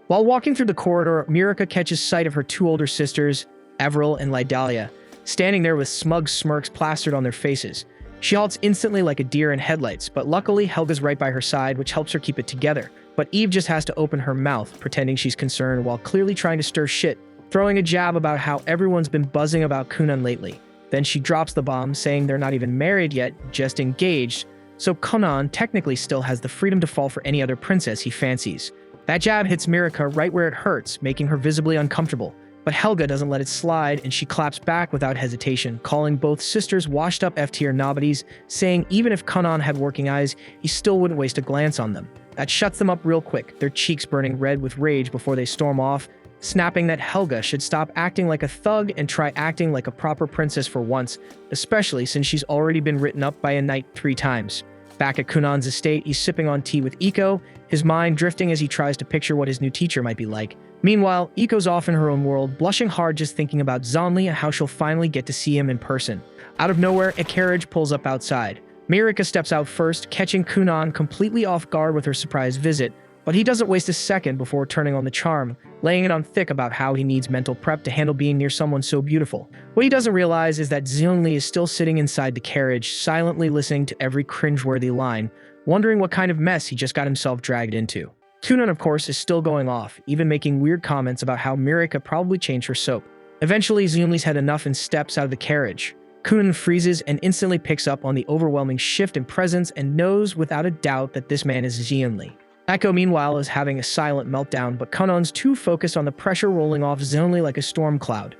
While walking through the corridor, Mirika catches sight of her two older sisters, Avril and Lydalia, standing there with smug smirks plastered on their faces. She halts instantly like a deer in headlights, but luckily Helga's right by her side, which helps her keep it together. But Eve just has to open her mouth, pretending she's concerned while clearly trying to stir shit, throwing a jab about how everyone's been buzzing about Kunan lately. Then she drops the bomb, saying they're not even married yet, just engaged, so Kunan technically still has the freedom to fall for any other princess he fancies. That jab hits Mirika right where it hurts, making her visibly uncomfortable. But Helga doesn't let it slide, and she claps back without hesitation, calling both sisters washed-up F-tier nobodies, saying even if Kunan had working eyes, he still wouldn't waste a glance on them. That shuts them up real quick, their cheeks burning red with rage before they storm off, snapping that Helga should stop acting like a thug and try acting like a proper princess for once, especially since she's already been written up by a knight 3 times. Back at Kunan's estate, he's sipping on tea with Iko, his mind drifting as he tries to picture what his new teacher might be like. Meanwhile, Iko's off in her own world, blushing hard just thinking about Zonli and how she'll finally get to see him in person. Out of nowhere, a carriage pulls up outside. Mirika steps out first, catching Kunan completely off guard with her surprise visit, but he doesn't waste a second before turning on the charm, laying it on thick about how he needs mental prep to handle being near someone so beautiful. What he doesn't realize is that Zonli is still sitting inside the carriage, silently listening to every cringeworthy line, wondering what kind of mess he just got himself dragged into. Kunan, of course, is still going off, even making weird comments about how Mirika probably changed her soap. Eventually, Zonli's had enough and steps out of the carriage. Kunan freezes and instantly picks up on the overwhelming shift in presence and knows without a doubt that this man is Zonli. Echo, meanwhile, is having a silent meltdown, but Kunan's too focused on the pressure rolling off Zonli like a storm cloud.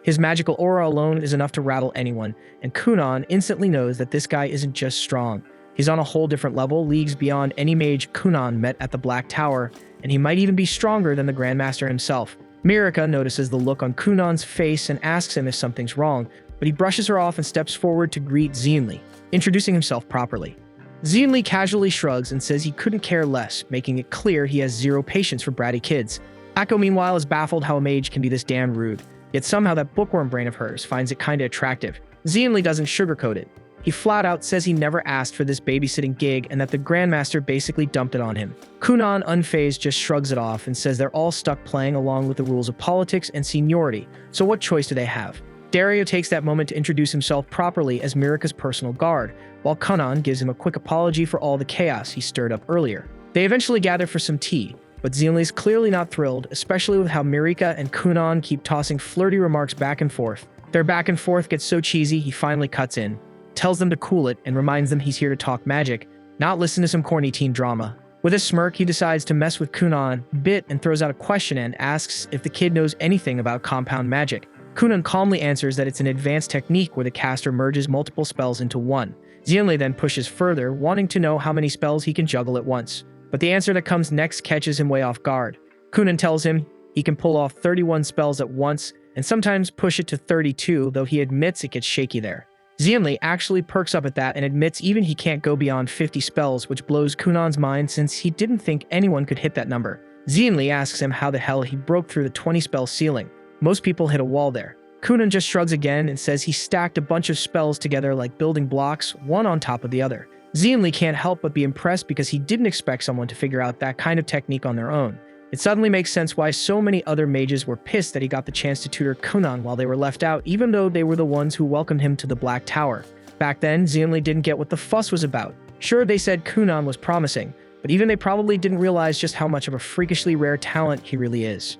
His magical aura alone is enough to rattle anyone, and Kunan instantly knows that this guy isn't just strong. He's on a whole different level, leagues beyond any mage Kunan met at the Black Tower, and he might even be stronger than the Grandmaster himself. Mirika notices the look on Kunan's face and asks him if something's wrong, but he brushes her off and steps forward to greet Zonli, introducing himself properly. Zonli casually shrugs and says he couldn't care less, making it clear he has zero patience for bratty kids. Akko, meanwhile, is baffled how a mage can be this damn rude, yet somehow that bookworm brain of hers finds it kinda attractive. Zonli doesn't sugarcoat it. He flat out says he never asked for this babysitting gig and that the Grandmaster basically dumped it on him. Kunan, unfazed, just shrugs it off and says they're all stuck playing along with the rules of politics and seniority, so what choice do they have? Dario takes that moment to introduce himself properly as Mirika's personal guard, while Kunan gives him a quick apology for all the chaos he stirred up earlier. They eventually gather for some tea, but Zonli's clearly not thrilled, especially with how Mirika and Kunan keep tossing flirty remarks back and forth. Their back and forth gets so cheesy he finally cuts in, tells them to cool it, and reminds them he's here to talk magic, not listen to some corny teen drama. With a smirk, he decides to mess with Kunan a bit and throws out a question and asks if the kid knows anything about compound magic. Kunan calmly answers that it's an advanced technique where the caster merges multiple spells into one. Zonli then pushes further, wanting to know how many spells he can juggle at once. But the answer that comes next catches him way off guard. Kunan tells him he can pull off 31 spells at once, and sometimes push it to 32, though he admits it gets shaky there. Xianli actually perks up at that and admits even he can't go beyond 50 spells, which blows Kunan's mind since he didn't think anyone could hit that number. Xianli asks him how the hell he broke through the 20-spell ceiling. Most people hit a wall there. Kunan just shrugs again and says he stacked a bunch of spells together like building blocks, one on top of the other. Xianli can't help but be impressed because he didn't expect someone to figure out that kind of technique on their own. It suddenly makes sense why so many other mages were pissed that he got the chance to tutor Kunan while they were left out, even though they were the ones who welcomed him to the Black Tower. Back then, Xianli didn't get what the fuss was about. Sure, they said Kunan was promising, but even they probably didn't realize just how much of a freakishly rare talent he really is.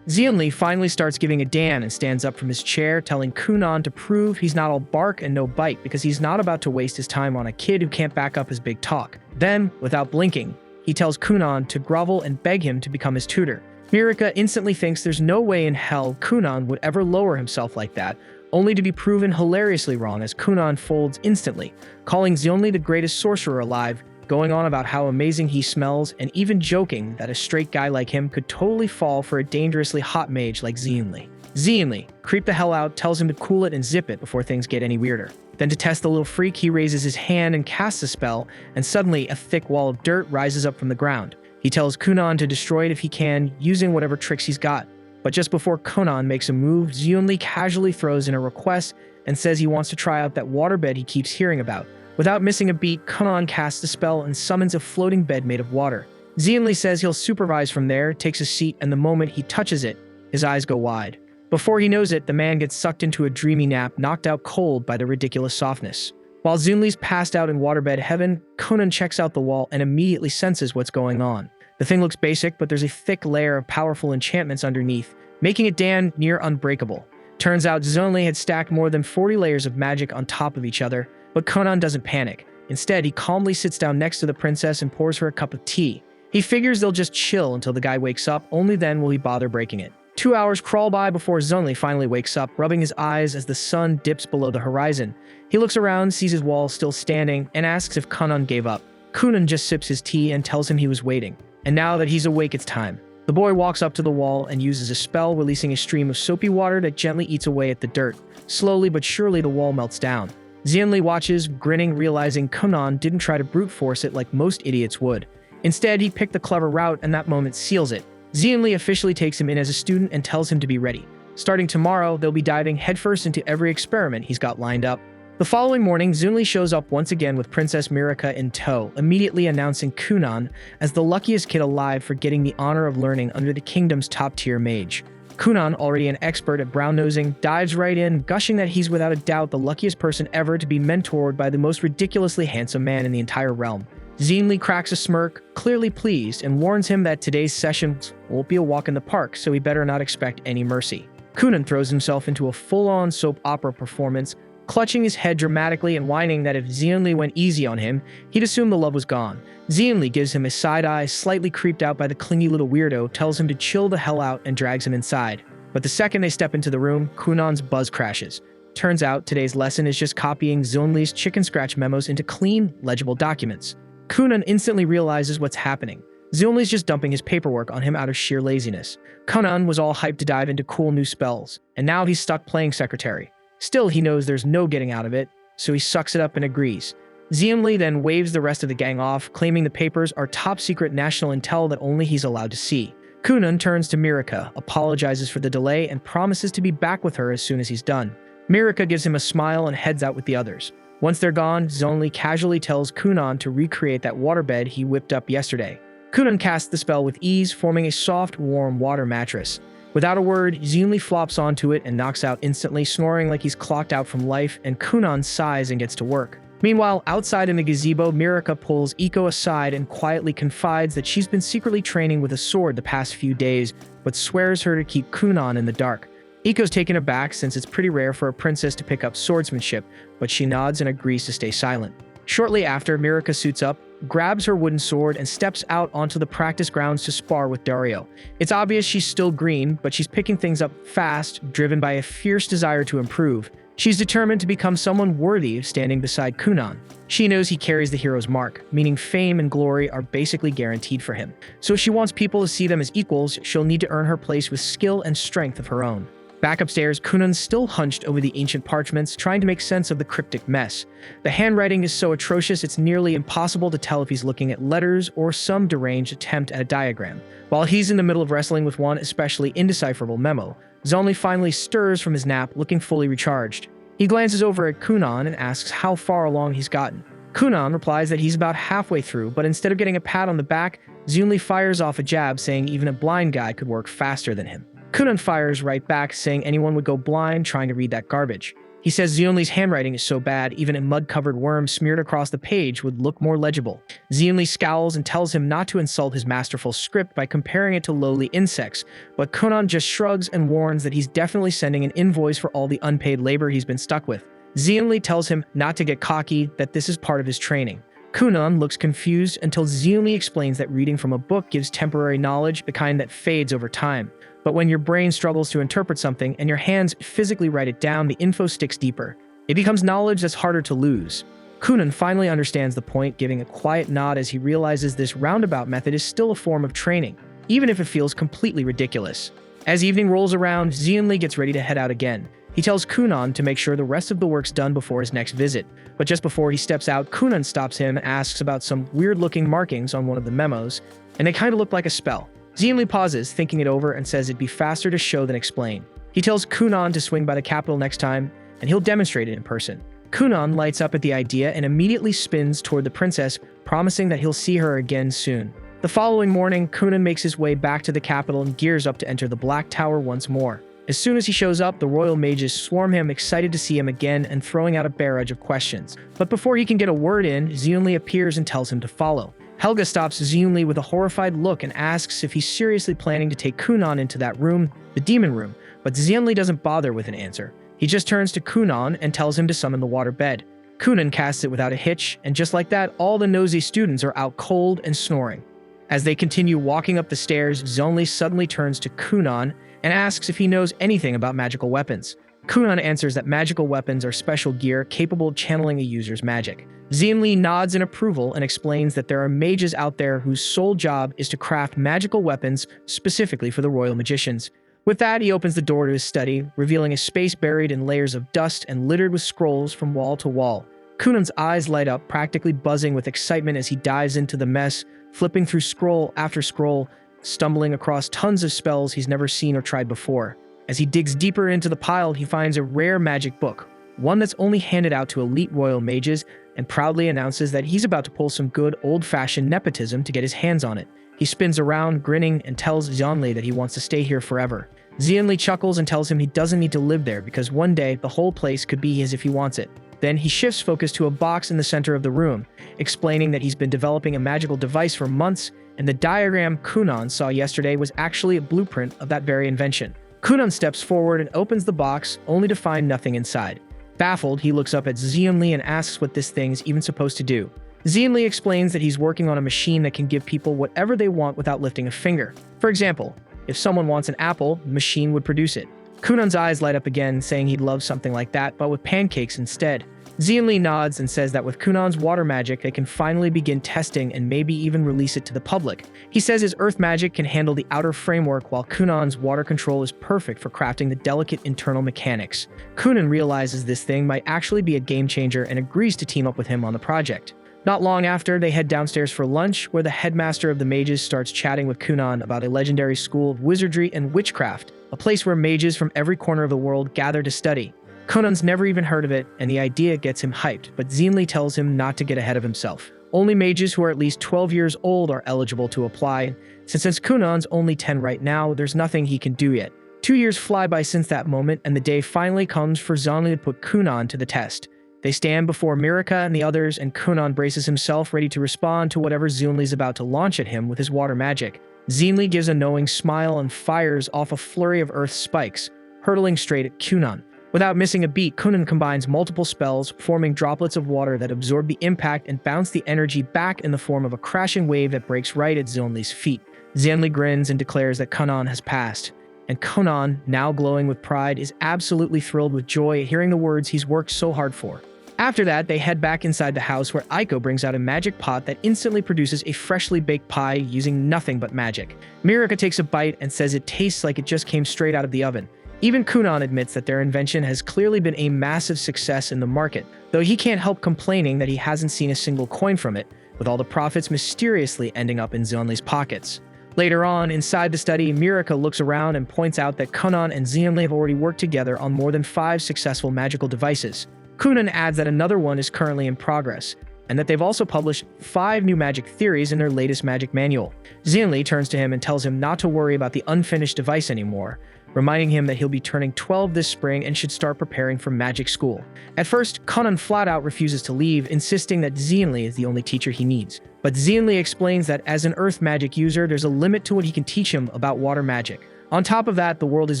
Xianli finally starts giving a damn and stands up from his chair, telling Kunan to prove he's not all bark and no bite because he's not about to waste his time on a kid who can't back up his big talk. Then, without blinking, he tells Kunan to grovel and beg him to become his tutor. Mirika instantly thinks there's no way in hell Kunan would ever lower himself like that, only to be proven hilariously wrong as Kunan folds instantly, calling Xianli the greatest sorcerer alive, going on about how amazing he smells, and even joking that a straight guy like him could totally fall for a dangerously hot mage like Xianli. Xianli, creep the hell out, tells him to cool it and zip it before things get any weirder. Then to test the little freak, he raises his hand and casts a spell, and suddenly a thick wall of dirt rises up from the ground. He tells Kunan to destroy it if he can, using whatever tricks he's got. But just before Kunan makes a move, Xianli casually throws in a request and says he wants to try out that waterbed he keeps hearing about. Without missing a beat, Kunan casts a spell and summons a floating bed made of water. Xianli says he'll supervise from there, takes a seat, and the moment he touches it, his eyes go wide. Before he knows it, the man gets sucked into a dreamy nap, knocked out cold by the ridiculous softness. While Xianli's passed out in waterbed heaven, Kunan checks out the wall and immediately senses what's going on. The thing looks basic, but there's a thick layer of powerful enchantments underneath, making it damn near unbreakable. Turns out Xianli had stacked more than 40 layers of magic on top of each other, but Kunan doesn't panic. Instead, he calmly sits down next to the princess and pours her a cup of tea. He figures they'll just chill until the guy wakes up, only then will he bother breaking it. 2 hours crawl by before Xianli finally wakes up, rubbing his eyes as the sun dips below the horizon. He looks around, sees his wall still standing, and asks if Kunan gave up. Kunan just sips his tea and tells him he was waiting. And now that he's awake, it's time. The boy walks up to the wall and uses a spell, releasing a stream of soapy water that gently eats away at the dirt. Slowly but surely, the wall melts down. Xianli watches, grinning, realizing Kunan didn't try to brute force it like most idiots would. Instead, he picked the clever route, and that moment seals it. Xianli officially takes him in as a student and tells him to be ready. Starting tomorrow, they'll be diving headfirst into every experiment he's got lined up. The following morning, Xianli shows up once again with Princess Mirika in tow, immediately announcing Kunan as the luckiest kid alive for getting the honor of learning under the kingdom's top-tier mage. Kunan, already an expert at brown-nosing, dives right in, gushing that he's without a doubt the luckiest person ever to be mentored by the most ridiculously handsome man in the entire realm. Xianli cracks a smirk, clearly pleased, and warns him that today's session won't be a walk in the park, so he better not expect any mercy. Kunan throws himself into a full-on soap opera performance, clutching his head dramatically and whining that if Xianli went easy on him, he'd assume the love was gone. Xianli gives him a side-eye, slightly creeped out by the clingy little weirdo, tells him to chill the hell out and drags him inside. But the second they step into the room, Kunan's buzz crashes. Turns out today's lesson is just copying Xianli's chicken scratch memos into clean, legible documents. Kunan instantly realizes what's happening. Xianli's just dumping his paperwork on him out of sheer laziness. Kunan was all hyped to dive into cool new spells, and now he's stuck playing secretary. Still, he knows there's no getting out of it, so he sucks it up and agrees. Xianli then waves the rest of the gang off, claiming the papers are top-secret national intel that only he's allowed to see. Kunan turns to Mirika, apologizes for the delay, and promises to be back with her as soon as he's done. Mirika gives him a smile and heads out with the others. Once they're gone, Xianli casually tells Kunan to recreate that waterbed he whipped up yesterday. Kunan casts the spell with ease, forming a soft, warm water mattress. Without a word, Xianli flops onto it and knocks out instantly, snoring like he's clocked out from life, and Kunan sighs and gets to work. Meanwhile, outside in the gazebo, Mirika pulls Iko aside and quietly confides that she's been secretly training with a sword the past few days, but swears her to keep Kunan in the dark. Iko's taken aback since it's pretty rare for a princess to pick up swordsmanship, but she nods and agrees to stay silent. Shortly after, Mirika suits up, grabs her wooden sword, and steps out onto the practice grounds to spar with Dario. It's obvious she's still green, but she's picking things up fast, driven by a fierce desire to improve. She's determined to become someone worthy of standing beside Kunan. She knows he carries the hero's mark, meaning fame and glory are basically guaranteed for him. So if she wants people to see them as equals, she'll need to earn her place with skill and strength of her own. Back upstairs, Kunan's still hunched over the ancient parchments, trying to make sense of the cryptic mess. The handwriting is so atrocious it's nearly impossible to tell if he's looking at letters or some deranged attempt at a diagram. While he's in the middle of wrestling with one especially indecipherable memo, Zonli finally stirs from his nap, looking fully recharged. He glances over at Kunan and asks how far along he's gotten. Kunan replies that he's about halfway through, but instead of getting a pat on the back, Zonli fires off a jab saying even a blind guy could work faster than him. Kunan fires right back, saying anyone would go blind trying to read that garbage. He says Zionli's handwriting is so bad, even a mud-covered worm smeared across the page would look more legible. Zionli scowls and tells him not to insult his masterful script by comparing it to lowly insects, but Kunan just shrugs and warns that he's definitely sending an invoice for all the unpaid labor he's been stuck with. Zionli tells him not to get cocky, that this is part of his training. Kunan looks confused until Zionli explains that reading from a book gives temporary knowledge, the kind that fades over time. But when your brain struggles to interpret something and your hands physically write it down, the info sticks deeper. It becomes knowledge that's harder to lose. Kunan finally understands the point, giving a quiet nod as he realizes this roundabout method is still a form of training, even if it feels completely ridiculous. As evening rolls around, Zionli gets ready to head out again. He tells Kunan to make sure the rest of the work's done before his next visit. But just before he steps out, Kunan stops him and asks about some weird-looking markings on one of the memos, and they kind of look like a spell. Zionli pauses, thinking it over, and says it'd be faster to show than explain. He tells Kunan to swing by the capital next time, and he'll demonstrate it in person. Kunan lights up at the idea and immediately spins toward the princess, promising that he'll see her again soon. The following morning, Kunan makes his way back to the capital and gears up to enter the Black Tower once more. As soon as he shows up, the royal mages swarm him, excited to see him again and throwing out a barrage of questions. But before he can get a word in, Zionli appears and tells him to follow. Helga stops Zionli with a horrified look and asks if he's seriously planning to take Kunan into that room, the demon room, but Zionli doesn't bother with an answer. He just turns to Kunan and tells him to summon the water bed. Kunan casts it without a hitch, and just like that, all the nosy students are out cold and snoring. As they continue walking up the stairs, Zionli suddenly turns to Kunan and asks if he knows anything about magical weapons. Kunan answers that magical weapons are special gear capable of channeling a user's magic. Zionli nods in approval and explains that there are mages out there whose sole job is to craft magical weapons specifically for the royal magicians. With that, he opens the door to his study, revealing a space buried in layers of dust and littered with scrolls from wall to wall. Kunan's eyes light up, practically buzzing with excitement as he dives into the mess, flipping through scroll after scroll, stumbling across tons of spells he's never seen or tried before. As he digs deeper into the pile, he finds a rare magic book, one that's only handed out to elite royal mages, and proudly announces that he's about to pull some good old-fashioned nepotism to get his hands on it. He spins around, grinning, and tells Zionli that he wants to stay here forever. Zionli chuckles and tells him he doesn't need to live there because one day the whole place could be his if he wants it. Then he shifts focus to a box in the center of the room, explaining that he's been developing a magical device for months, and the diagram Kunan saw yesterday was actually a blueprint of that very invention. Kunan steps forward and opens the box, only to find nothing inside. Baffled, he looks up at Zionli and asks what this thing's even supposed to do. Zionli explains that he's working on a machine that can give people whatever they want without lifting a finger. For example, if someone wants an apple, the machine would produce it. Kunan's eyes light up again, saying he'd love something like that, but with pancakes instead. Zionli nods and says that with Kunan's water magic, they can finally begin testing and maybe even release it to the public. He says his earth magic can handle the outer framework, while Kunan's water control is perfect for crafting the delicate internal mechanics. Kunan realizes this thing might actually be a game changer and agrees to team up with him on the project. Not long after, they head downstairs for lunch, where the headmaster of the mages starts chatting with Kunan about a legendary school of wizardry and witchcraft, a place where mages from every corner of the world gather to study. Kunan's never even heard of it, and the idea gets him hyped, but Zionli tells him not to get ahead of himself. Only mages who are at least 12 years old are eligible to apply, since Kunan's only 10 right now, there's nothing he can do yet. 2 years fly by since that moment, and the day finally comes for Zionli to put Kunan to the test. They stand before Mirika and the others, and Kunan braces himself, ready to respond to whatever Zionli's about to launch at him with his water magic. Zionli gives a knowing smile and fires off a flurry of earth spikes, hurtling straight at Kunan. Without missing a beat, Kunan combines multiple spells, forming droplets of water that absorb the impact and bounce the energy back in the form of a crashing wave that breaks right at Zionli's feet. Zionli grins and declares that Kunan has passed. And Kunan, now glowing with pride, is absolutely thrilled with joy at hearing the words he's worked so hard for. After that, they head back inside the house, where Aiko brings out a magic pot that instantly produces a freshly baked pie using nothing but magic. Mirika takes a bite and says it tastes like it just came straight out of the oven. Even Kunan admits that their invention has clearly been a massive success in the market, though he can't help complaining that he hasn't seen a single coin from it, with all the profits mysteriously ending up in Zeonli's pockets. Later on, inside the study, Mirika looks around and points out that Kunan and Zeonli have already worked together on more than 5 successful magical devices. Kunan adds that another one is currently in progress, and that they've also published 5 new magic theories in their latest magic manual. Zeonli turns to him and tells him not to worry about the unfinished device anymore, reminding him that he'll be turning 12 this spring and should start preparing for magic school. At first, Kunan flat out refuses to leave, insisting that Zeonli is the only teacher he needs. But Zeonli explains that as an earth magic user, there's a limit to what he can teach him about water magic. On top of that, the world is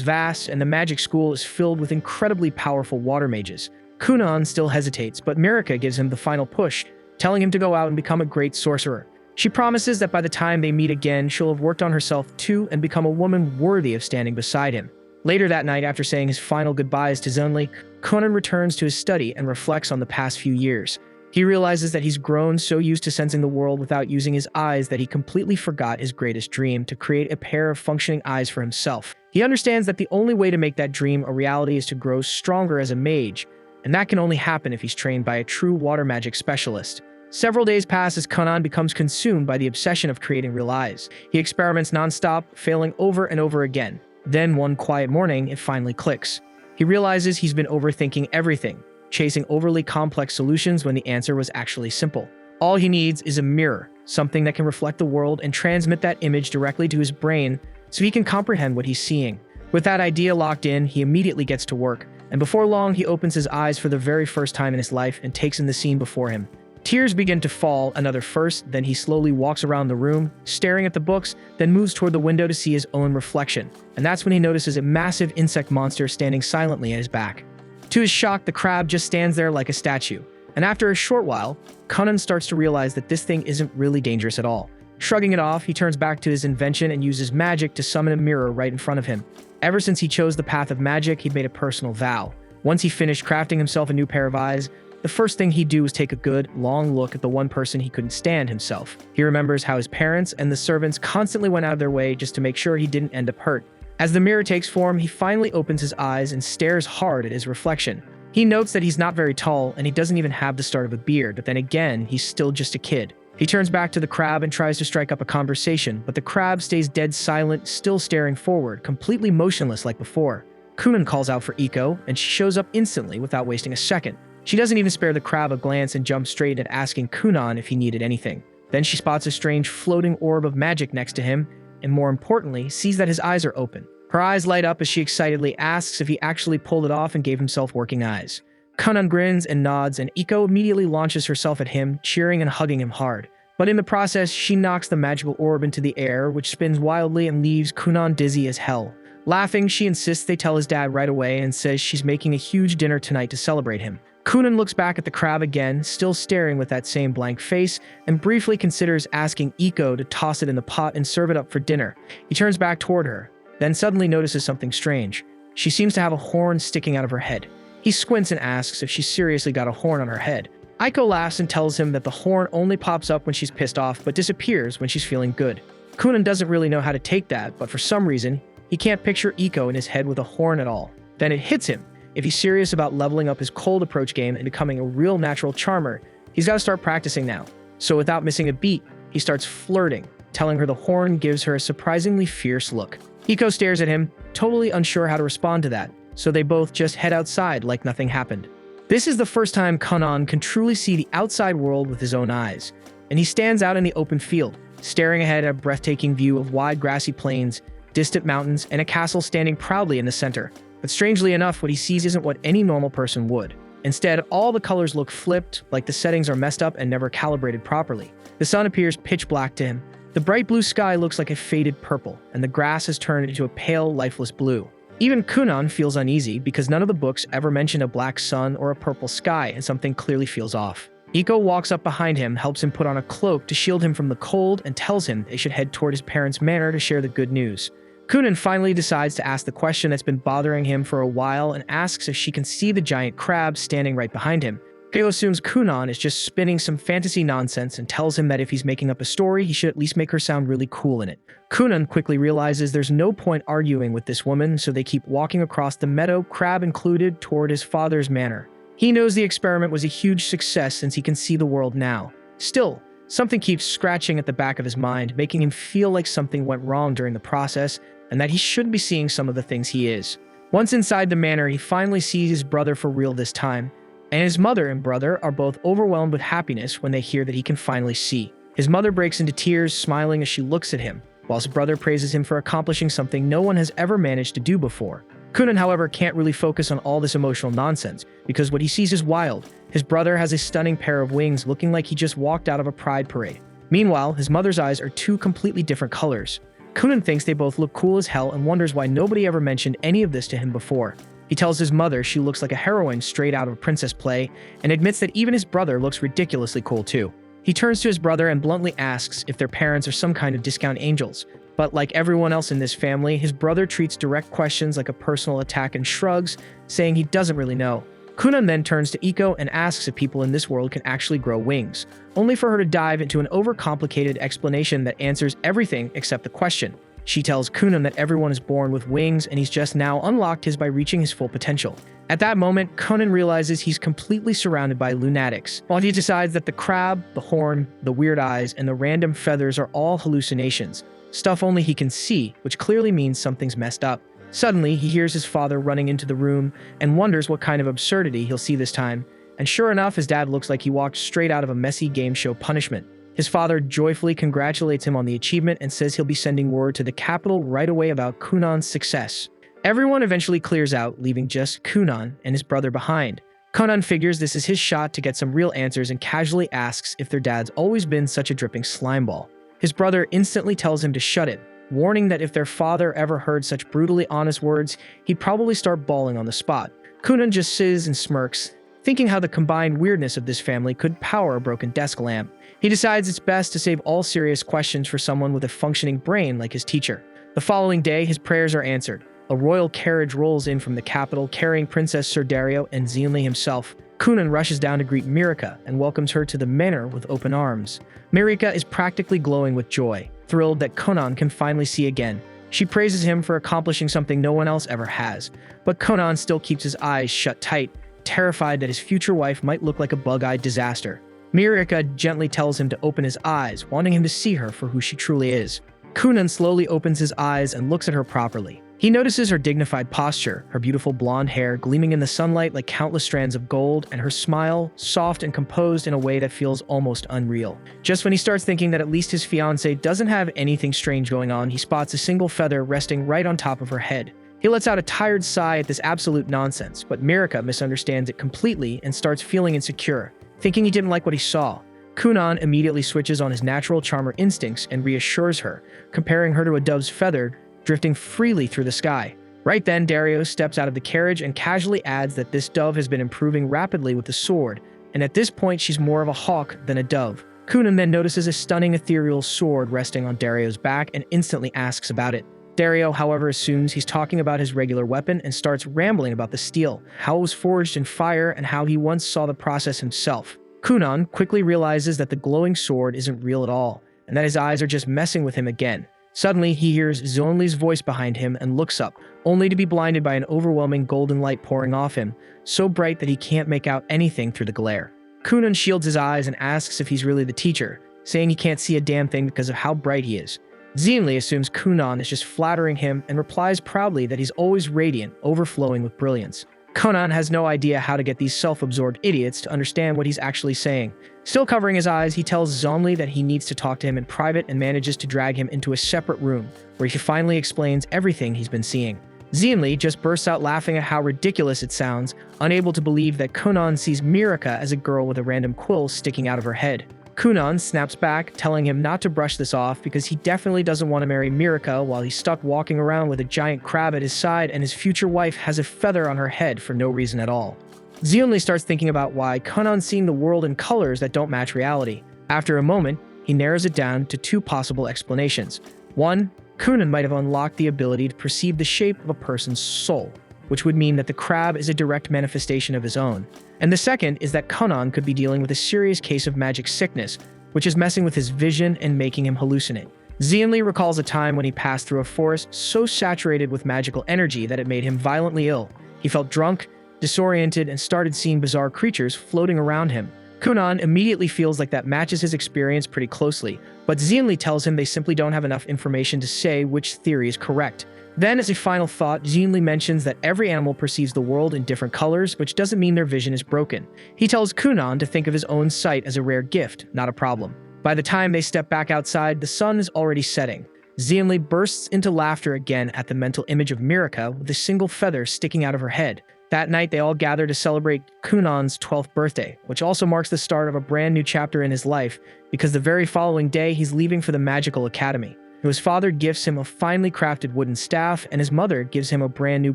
vast, and the magic school is filled with incredibly powerful water mages. Kunan still hesitates, but Mirika gives him the final push, telling him to go out and become a great sorcerer. She promises that by the time they meet again, she'll have worked on herself too and become a woman worthy of standing beside him. Later that night, after saying his final goodbyes to Zeonli, Kunan returns to his study and reflects on the past few years. He realizes that he's grown so used to sensing the world without using his eyes that he completely forgot his greatest dream, to create a pair of functioning eyes for himself. He understands that the only way to make that dream a reality is to grow stronger as a mage, and that can only happen if he's trained by a true water magic specialist. Several days pass as Kunan becomes consumed by the obsession of creating real eyes. He experiments nonstop, failing over and over again. Then one quiet morning, it finally clicks. He realizes he's been overthinking everything, chasing overly complex solutions when the answer was actually simple. All he needs is a mirror, something that can reflect the world and transmit that image directly to his brain so he can comprehend what he's seeing. With that idea locked in, he immediately gets to work, and before long he opens his eyes for the very first time in his life and takes in the scene before him. Tears begin to fall, another first, then he slowly walks around the room, staring at the books, then moves toward the window to see his own reflection. And that's when he notices a massive insect monster standing silently at his back. To his shock, the crab just stands there like a statue. And after a short while, Kunan starts to realize that this thing isn't really dangerous at all. Shrugging it off, he turns back to his invention and uses magic to summon a mirror right in front of him. Ever since he chose the path of magic, he'd made a personal vow. Once he finished crafting himself a new pair of eyes, the first thing he'd do was take a good, long look at the one person he couldn't stand himself. He remembers how his parents and the servants constantly went out of their way just to make sure he didn't end up hurt. As the mirror takes form, he finally opens his eyes and stares hard at his reflection. He notes that he's not very tall and he doesn't even have the start of a beard, but then again, he's still just a kid. He turns back to the crab and tries to strike up a conversation, but the crab stays dead silent, still staring forward, completely motionless like before. Kunan calls out for Iko, and she shows up instantly without wasting a second. She doesn't even spare the crab a glance and jumps straight at asking Kunan if he needed anything. Then she spots a strange floating orb of magic next to him, and more importantly, sees that his eyes are open. Her eyes light up as she excitedly asks if he actually pulled it off and gave himself working eyes. Kunan grins and nods, and Iko immediately launches herself at him, cheering and hugging him hard. But in the process, she knocks the magical orb into the air, which spins wildly and leaves Kunan dizzy as hell. Laughing, she insists they tell his dad right away and says she's making a huge dinner tonight to celebrate him. Kunan looks back at the crab again, still staring with that same blank face, and briefly considers asking Iko to toss it in the pot and serve it up for dinner. He turns back toward her, then suddenly notices something strange. She seems to have a horn sticking out of her head. He squints and asks if she's seriously got a horn on her head. Iko laughs and tells him that the horn only pops up when she's pissed off but disappears when she's feeling good. Kunan doesn't really know how to take that, but for some reason, he can't picture Iko in his head with a horn at all. Then it hits him. If he's serious about leveling up his cold approach game and becoming a real natural charmer, he's got to start practicing now. So without missing a beat, he starts flirting, telling her the horn gives her a surprisingly fierce look. Iko stares at him, totally unsure how to respond to that, so they both just head outside like nothing happened. This is the first time Kunan can truly see the outside world with his own eyes, and he stands out in the open field, staring ahead at a breathtaking view of wide grassy plains, distant mountains, and a castle standing proudly in the center. But strangely enough, what he sees isn't what any normal person would. Instead, all the colors look flipped, like the settings are messed up and never calibrated properly. The sun appears pitch black to him. The bright blue sky looks like a faded purple, and the grass has turned into a pale, lifeless blue. Even Kunan feels uneasy because none of the books ever mention a black sun or a purple sky, and something clearly feels off. Iko walks up behind him, helps him put on a cloak to shield him from the cold, and tells him they should head toward his parents' manor to share the good news. Kunan finally decides to ask the question that's been bothering him for a while and asks if she can see the giant crab standing right behind him. Dario assumes Kunan is just spinning some fantasy nonsense and tells him that if he's making up a story, he should at least make her sound really cool in it. Kunan quickly realizes there's no point arguing with this woman, so they keep walking across the meadow, crab included, toward his father's manor. He knows the experiment was a huge success since he can see the world now. Still, something keeps scratching at the back of his mind, making him feel like something went wrong during the process and that he shouldn't be seeing some of the things he is. Once inside the manor, he finally sees his brother for real this time, and his mother and brother are both overwhelmed with happiness when they hear that he can finally see. His mother breaks into tears, smiling as she looks at him, while his brother praises him for accomplishing something no one has ever managed to do before. Kunan, however, can't really focus on all this emotional nonsense, because what he sees is wild. His brother has a stunning pair of wings, looking like he just walked out of a pride parade. Meanwhile, his mother's eyes are two completely different colors. Kunan thinks they both look cool as hell and wonders why nobody ever mentioned any of this to him before. He tells his mother she looks like a heroine straight out of a princess play, and admits that even his brother looks ridiculously cool too. He turns to his brother and bluntly asks if their parents are some kind of discount angels. But like everyone else in this family, his brother treats direct questions like a personal attack and shrugs, saying he doesn't really know. Kunan then turns to Iko and asks if people in this world can actually grow wings, only for her to dive into an overcomplicated explanation that answers everything except the question. She tells Kunan that everyone is born with wings and he's just now unlocked his by reaching his full potential. At that moment, Kunan realizes he's completely surrounded by lunatics, while he decides that the crab, the horn, the weird eyes, and the random feathers are all hallucinations, stuff only he can see, which clearly means something's messed up. Suddenly, he hears his father running into the room and wonders what kind of absurdity he'll see this time, and sure enough, his dad looks like he walked straight out of a messy game show punishment. His father joyfully congratulates him on the achievement and says he'll be sending word to the capital right away about Kunan's success. Everyone eventually clears out, leaving just Kunan and his brother behind. Kunan figures this is his shot to get some real answers and casually asks if their dad's always been such a dripping slimeball. His brother instantly tells him to shut it, warning that if their father ever heard such brutally honest words, he'd probably start bawling on the spot. Kunan just sits and smirks, thinking how the combined weirdness of this family could power a broken desk lamp. He decides it's best to save all serious questions for someone with a functioning brain like his teacher. The following day, his prayers are answered. A royal carriage rolls in from the capital, carrying Princess Sir Dario and Zenli himself. Kunan rushes down to greet Mirika and welcomes her to the manor with open arms. Mirika is practically glowing with joy, thrilled that Kunan can finally see again. She praises him for accomplishing something no one else ever has, but Kunan still keeps his eyes shut tight, terrified that his future wife might look like a bug-eyed disaster. Mirika gently tells him to open his eyes, wanting him to see her for who she truly is. Kunan slowly opens his eyes and looks at her properly. He notices her dignified posture, her beautiful blonde hair gleaming in the sunlight like countless strands of gold, and her smile, soft and composed in a way that feels almost unreal. Just when he starts thinking that at least his fiancée doesn't have anything strange going on, he spots a single feather resting right on top of her head. He lets out a tired sigh at this absolute nonsense, but Mirika misunderstands it completely and starts feeling insecure, thinking he didn't like what he saw. Kunan immediately switches on his natural charmer instincts and reassures her, comparing her to a dove's feather drifting freely through the sky. Right then, Dario steps out of the carriage and casually adds that this dove has been improving rapidly with the sword, and at this point she's more of a hawk than a dove. Kunan then notices a stunning ethereal sword resting on Dario's back and instantly asks about it. Dario, however, assumes he's talking about his regular weapon and starts rambling about the steel, how it was forged in fire, and how he once saw the process himself. Kunan quickly realizes that the glowing sword isn't real at all, and that his eyes are just messing with him again. Suddenly, he hears Zonli's voice behind him and looks up, only to be blinded by an overwhelming golden light pouring off him, so bright that he can't make out anything through the glare. Kunan shields his eyes and asks if he's really the teacher, saying he can't see a damn thing because of how bright he is. Zenli assumes Kunan is just flattering him and replies proudly that he's always radiant, overflowing with brilliance. Kunan has no idea how to get these self-absorbed idiots to understand what he's actually saying. Still covering his eyes, he tells Zonli that he needs to talk to him in private and manages to drag him into a separate room, where he finally explains everything he's been seeing. Zenli just bursts out laughing at how ridiculous it sounds, unable to believe that Kunan sees Mirika as a girl with a random quill sticking out of her head. Kunan snaps back, telling him not to brush this off because he definitely doesn't want to marry Mirika while he's stuck walking around with a giant crab at his side and his future wife has a feather on her head for no reason at all. Zenli starts thinking about why Kunan's seeing the world in colors that don't match reality. After a moment, he narrows it down to two possible explanations. One, Kunan might have unlocked the ability to perceive the shape of a person's soul. which would mean that the crab is a direct manifestation of his own. And the second is that Kunan could be dealing with a serious case of magic sickness, which is messing with his vision and making him hallucinate. Xianli recalls a time when he passed through a forest so saturated with magical energy that it made him violently ill. He felt drunk, disoriented, and started seeing bizarre creatures floating around him. Kunan immediately feels like that matches his experience pretty closely, but Xianli tells him they simply don't have enough information to say which theory is correct. Then, as a final thought, Xianli mentions that every animal perceives the world in different colors, which doesn't mean their vision is broken. He tells Kunan to think of his own sight as a rare gift, not a problem. By the time they step back outside, the sun is already setting. Xianli bursts into laughter again at the mental image of Mirika with a single feather sticking out of her head. That night, they all gather to celebrate Kunan's 12th birthday, which also marks the start of a brand new chapter in his life, because the very following day, he's leaving for the Magical Academy. His father gifts him a finely crafted wooden staff, and his mother gives him a brand new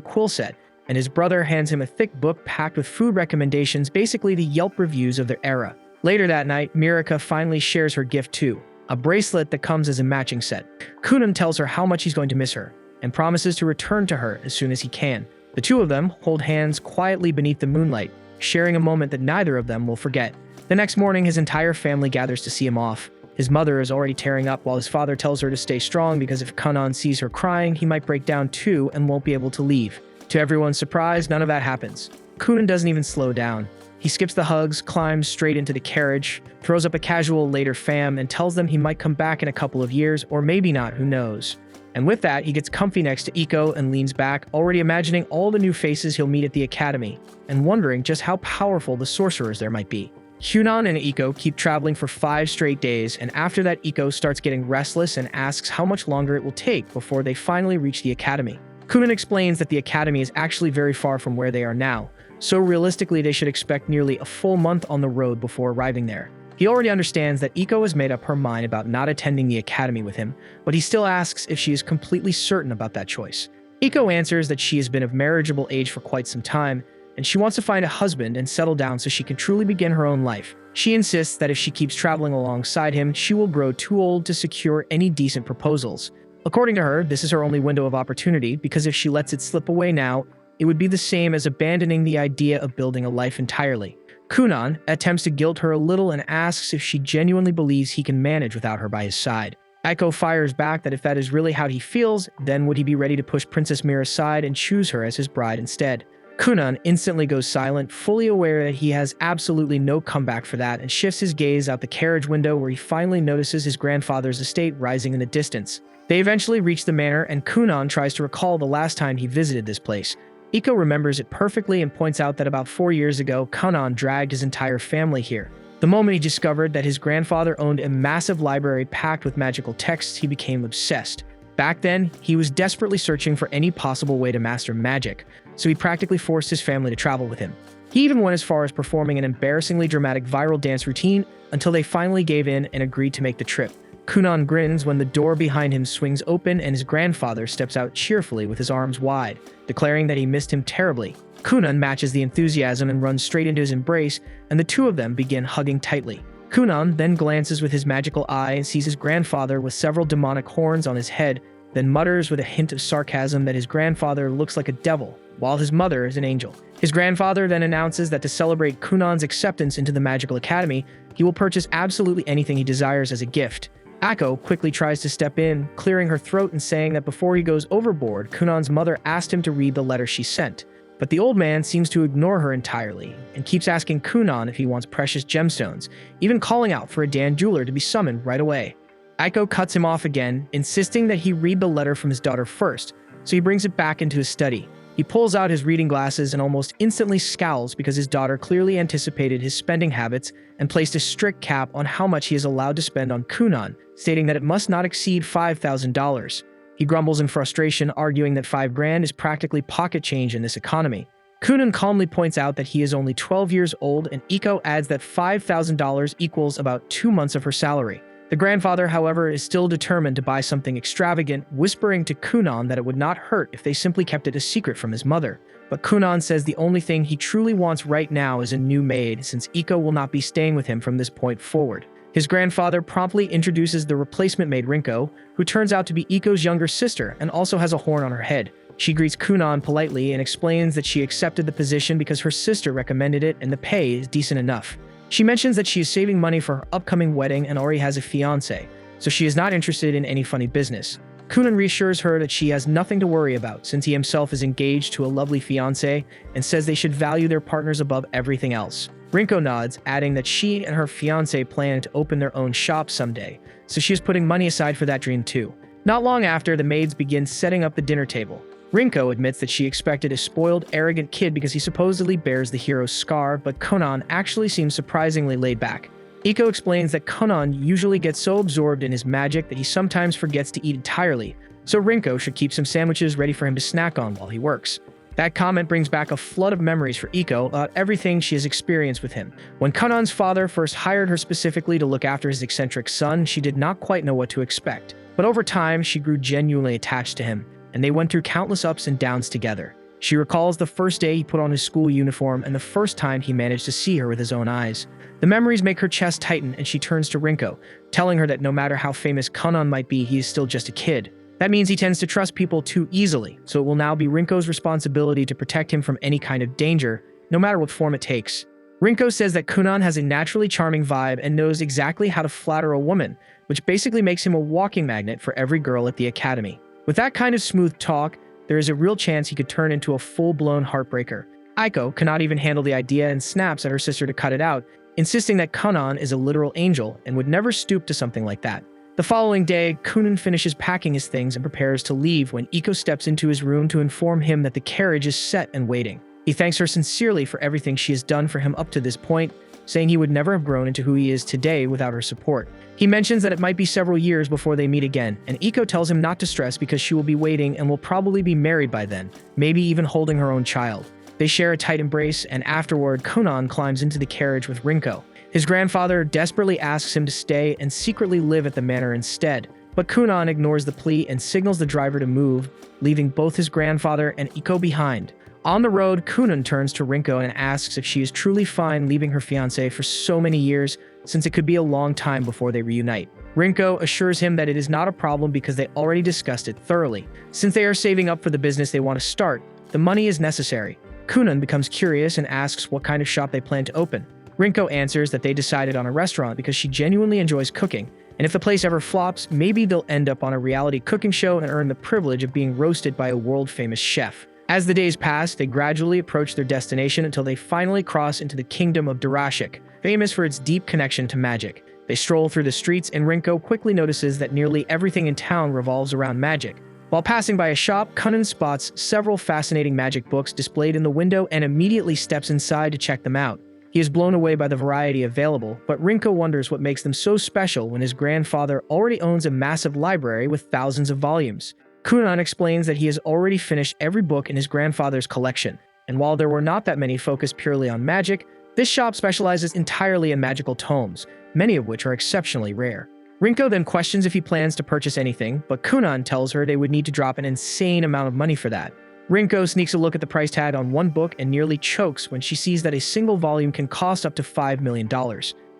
quill set, and his brother hands him a thick book packed with food recommendations, basically the Yelp reviews of their era. Later that night, Mirika finally shares her gift too, a bracelet that comes as a matching set. Kunan tells her how much he's going to miss her, and promises to return to her as soon as he can. The two of them hold hands quietly beneath the moonlight, sharing a moment that neither of them will forget. The next morning, his entire family gathers to see him off. His mother is already tearing up while his father tells her to stay strong because if Kunan sees her crying, he might break down too and won't be able to leave. To everyone's surprise, none of that happens. Kunan doesn't even slow down. He skips the hugs, climbs straight into the carriage, throws up a casual later fam, and tells them he might come back in a couple of years, or maybe not, who knows. And with that, he gets comfy next to Iko and leans back, already imagining all the new faces he'll meet at the academy, and wondering just how powerful the sorcerers there might be. Kunan and Iko keep traveling for 5 straight days, and after that Iko starts getting restless and asks how much longer it will take before they finally reach the academy. Kunan explains that the academy is actually very far from where they are now, so realistically they should expect nearly a full month on the road before arriving there. He already understands that Iko has made up her mind about not attending the academy with him, but he still asks if she is completely certain about that choice. Iko answers that she has been of marriageable age for quite some time, and she wants to find a husband and settle down so she can truly begin her own life. She insists that if she keeps traveling alongside him, she will grow too old to secure any decent proposals. According to her, this is her only window of opportunity, because if she lets it slip away now, it would be the same as abandoning the idea of building a life entirely. Kunan attempts to guilt her a little and asks if she genuinely believes he can manage without her by his side. Iko fires back that if that is really how he feels, then would he be ready to push Princess Mira aside and choose her as his bride instead? Kunan instantly goes silent, fully aware that he has absolutely no comeback for that, and shifts his gaze out the carriage window where he finally notices his grandfather's estate rising in the distance. They eventually reach the manor, and Kunan tries to recall the last time he visited this place. Iko remembers it perfectly and points out that about 4 years ago, Kunan dragged his entire family here. The moment he discovered that his grandfather owned a massive library packed with magical texts, he became obsessed. Back then, he was desperately searching for any possible way to master magic, so he practically forced his family to travel with him. He even went as far as performing an embarrassingly dramatic viral dance routine until they finally gave in and agreed to make the trip. Kunan grins when the door behind him swings open and his grandfather steps out cheerfully with his arms wide, declaring that he missed him terribly. Kunan matches the enthusiasm and runs straight into his embrace, and the two of them begin hugging tightly. Kunan then glances with his magical eye and sees his grandfather with several demonic horns on his head, then mutters with a hint of sarcasm that his grandfather looks like a devil, while his mother is an angel. His grandfather then announces that to celebrate Kunan's acceptance into the Magical Academy, he will purchase absolutely anything he desires as a gift. Ako quickly tries to step in, clearing her throat and saying that before he goes overboard, Kunan's mother asked him to read the letter she sent. But the old man seems to ignore her entirely, and keeps asking Kunan if he wants precious gemstones, even calling out for a Dan jeweler to be summoned right away. Iko cuts him off again, insisting that he read the letter from his daughter first, so he brings it back into his study. He pulls out his reading glasses and almost instantly scowls because his daughter clearly anticipated his spending habits and placed a strict cap on how much he is allowed to spend on Kunan, stating that it must not exceed $5,000. He grumbles in frustration, arguing that $5,000 is practically pocket change in this economy. Kunan calmly points out that he is only 12 years old, and Iko adds that $5,000 equals about 2 months of her salary. The grandfather, however, is still determined to buy something extravagant, whispering to Kunan that it would not hurt if they simply kept it a secret from his mother. But Kunan says the only thing he truly wants right now is a new maid, since Iko will not be staying with him from this point forward. His grandfather promptly introduces the replacement maid Rinko, who turns out to be Iko's younger sister and also has a horn on her head. She greets Kunan politely and explains that she accepted the position because her sister recommended it and the pay is decent enough. She mentions that she is saving money for her upcoming wedding and already has a fiancé, so she is not interested in any funny business. Kunan reassures her that she has nothing to worry about since he himself is engaged to a lovely fiancée and says they should value their partners above everything else. Rinko nods, adding that she and her fiancé plan to open their own shop someday, so she is putting money aside for that dream too. Not long after, the maids begin setting up the dinner table. Rinko admits that she expected a spoiled, arrogant kid because he supposedly bears the hero's scar, but Conan actually seems surprisingly laid back. Iko explains that Conan usually gets so absorbed in his magic that he sometimes forgets to eat entirely, so Rinko should keep some sandwiches ready for him to snack on while he works. That comment brings back a flood of memories for Iko about everything she has experienced with him. When Conan's father first hired her specifically to look after his eccentric son, she did not quite know what to expect. But over time, she grew genuinely attached to him, and they went through countless ups and downs together. She recalls the first day he put on his school uniform and the first time he managed to see her with his own eyes. The memories make her chest tighten and she turns to Rinko, telling her that no matter how famous Conan might be, he is still just a kid. That means he tends to trust people too easily, so it will now be Rinko's responsibility to protect him from any kind of danger, no matter what form it takes. Rinko says that Conan has a naturally charming vibe and knows exactly how to flatter a woman, which basically makes him a walking magnet for every girl at the academy. With that kind of smooth talk, there is a real chance he could turn into a full-blown heartbreaker. Aiko cannot even handle the idea and snaps at her sister to cut it out, insisting that Conan is a literal angel and would never stoop to something like that. The following day, Kunan finishes packing his things and prepares to leave when Iko steps into his room to inform him that the carriage is set and waiting. He thanks her sincerely for everything she has done for him up to this point, saying he would never have grown into who he is today without her support. He mentions that it might be several years before they meet again, and Iko tells him not to stress because she will be waiting and will probably be married by then, maybe even holding her own child. They share a tight embrace, and afterward, Conan climbs into the carriage with Rinko. His grandfather desperately asks him to stay and secretly live at the manor instead, but Conan ignores the plea and signals the driver to move, leaving both his grandfather and Iko behind. On the road, Kunan turns to Rinko and asks if she is truly fine leaving her fiancé for so many years, since it could be a long time before they reunite. Rinko assures him that it is not a problem because they already discussed it thoroughly. Since they are saving up for the business they want to start, the money is necessary. Kunan becomes curious and asks what kind of shop they plan to open. Rinko answers that they decided on a restaurant because she genuinely enjoys cooking, and if the place ever flops, maybe they'll end up on a reality cooking show and earn the privilege of being roasted by a world-famous chef. As the days pass, they gradually approach their destination until they finally cross into the kingdom of Durashik, famous for its deep connection to magic. They stroll through the streets, and Rinko quickly notices that nearly everything in town revolves around magic. While passing by a shop, Kunan spots several fascinating magic books displayed in the window and immediately steps inside to check them out. He is blown away by the variety available, but Rinko wonders what makes them so special when his grandfather already owns a massive library with thousands of volumes. Kunan explains that he has already finished every book in his grandfather's collection, and while there were not that many focused purely on magic, this shop specializes entirely in magical tomes, many of which are exceptionally rare. Rinko then questions if he plans to purchase anything, but Kunan tells her they would need to drop an insane amount of money for that. Rinko sneaks a look at the price tag on one book and nearly chokes when she sees that a single volume can cost up to $5 million.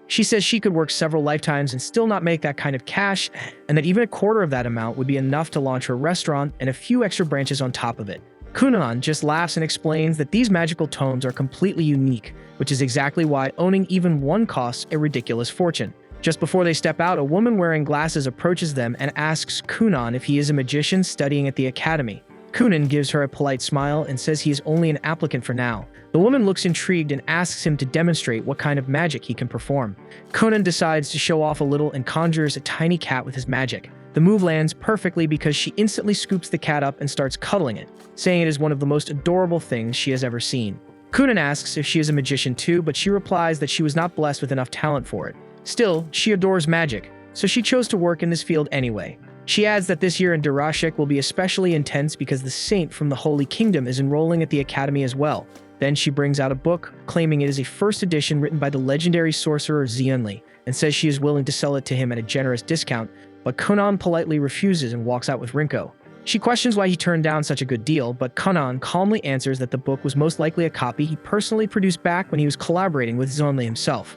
She says she could work several lifetimes and still not make that kind of cash, and that even a quarter of that amount would be enough to launch her restaurant and a few extra branches on top of it. Kunan just laughs and explains that these magical tomes are completely unique, which is exactly why owning even one costs a ridiculous fortune. Just before they step out, a woman wearing glasses approaches them and asks Kunan if he is a magician studying at the academy. Kunan gives her a polite smile and says he is only an applicant for now. The woman looks intrigued and asks him to demonstrate what kind of magic he can perform. Kunan decides to show off a little and conjures a tiny cat with his magic. The move lands perfectly because she instantly scoops the cat up and starts cuddling it, saying it is one of the most adorable things she has ever seen. Kunan asks if she is a magician too, but she replies that she was not blessed with enough talent for it. Still, she adores magic, so she chose to work in this field anyway. She adds that this year in Durashik will be especially intense because the saint from the Holy Kingdom is enrolling at the academy as well. Then she brings out a book, claiming it is a first edition written by the legendary sorcerer Xianli, and says she is willing to sell it to him at a generous discount, but Conan politely refuses and walks out with Rinko. She questions why he turned down such a good deal, but Conan calmly answers that the book was most likely a copy he personally produced back when he was collaborating with Xianli himself.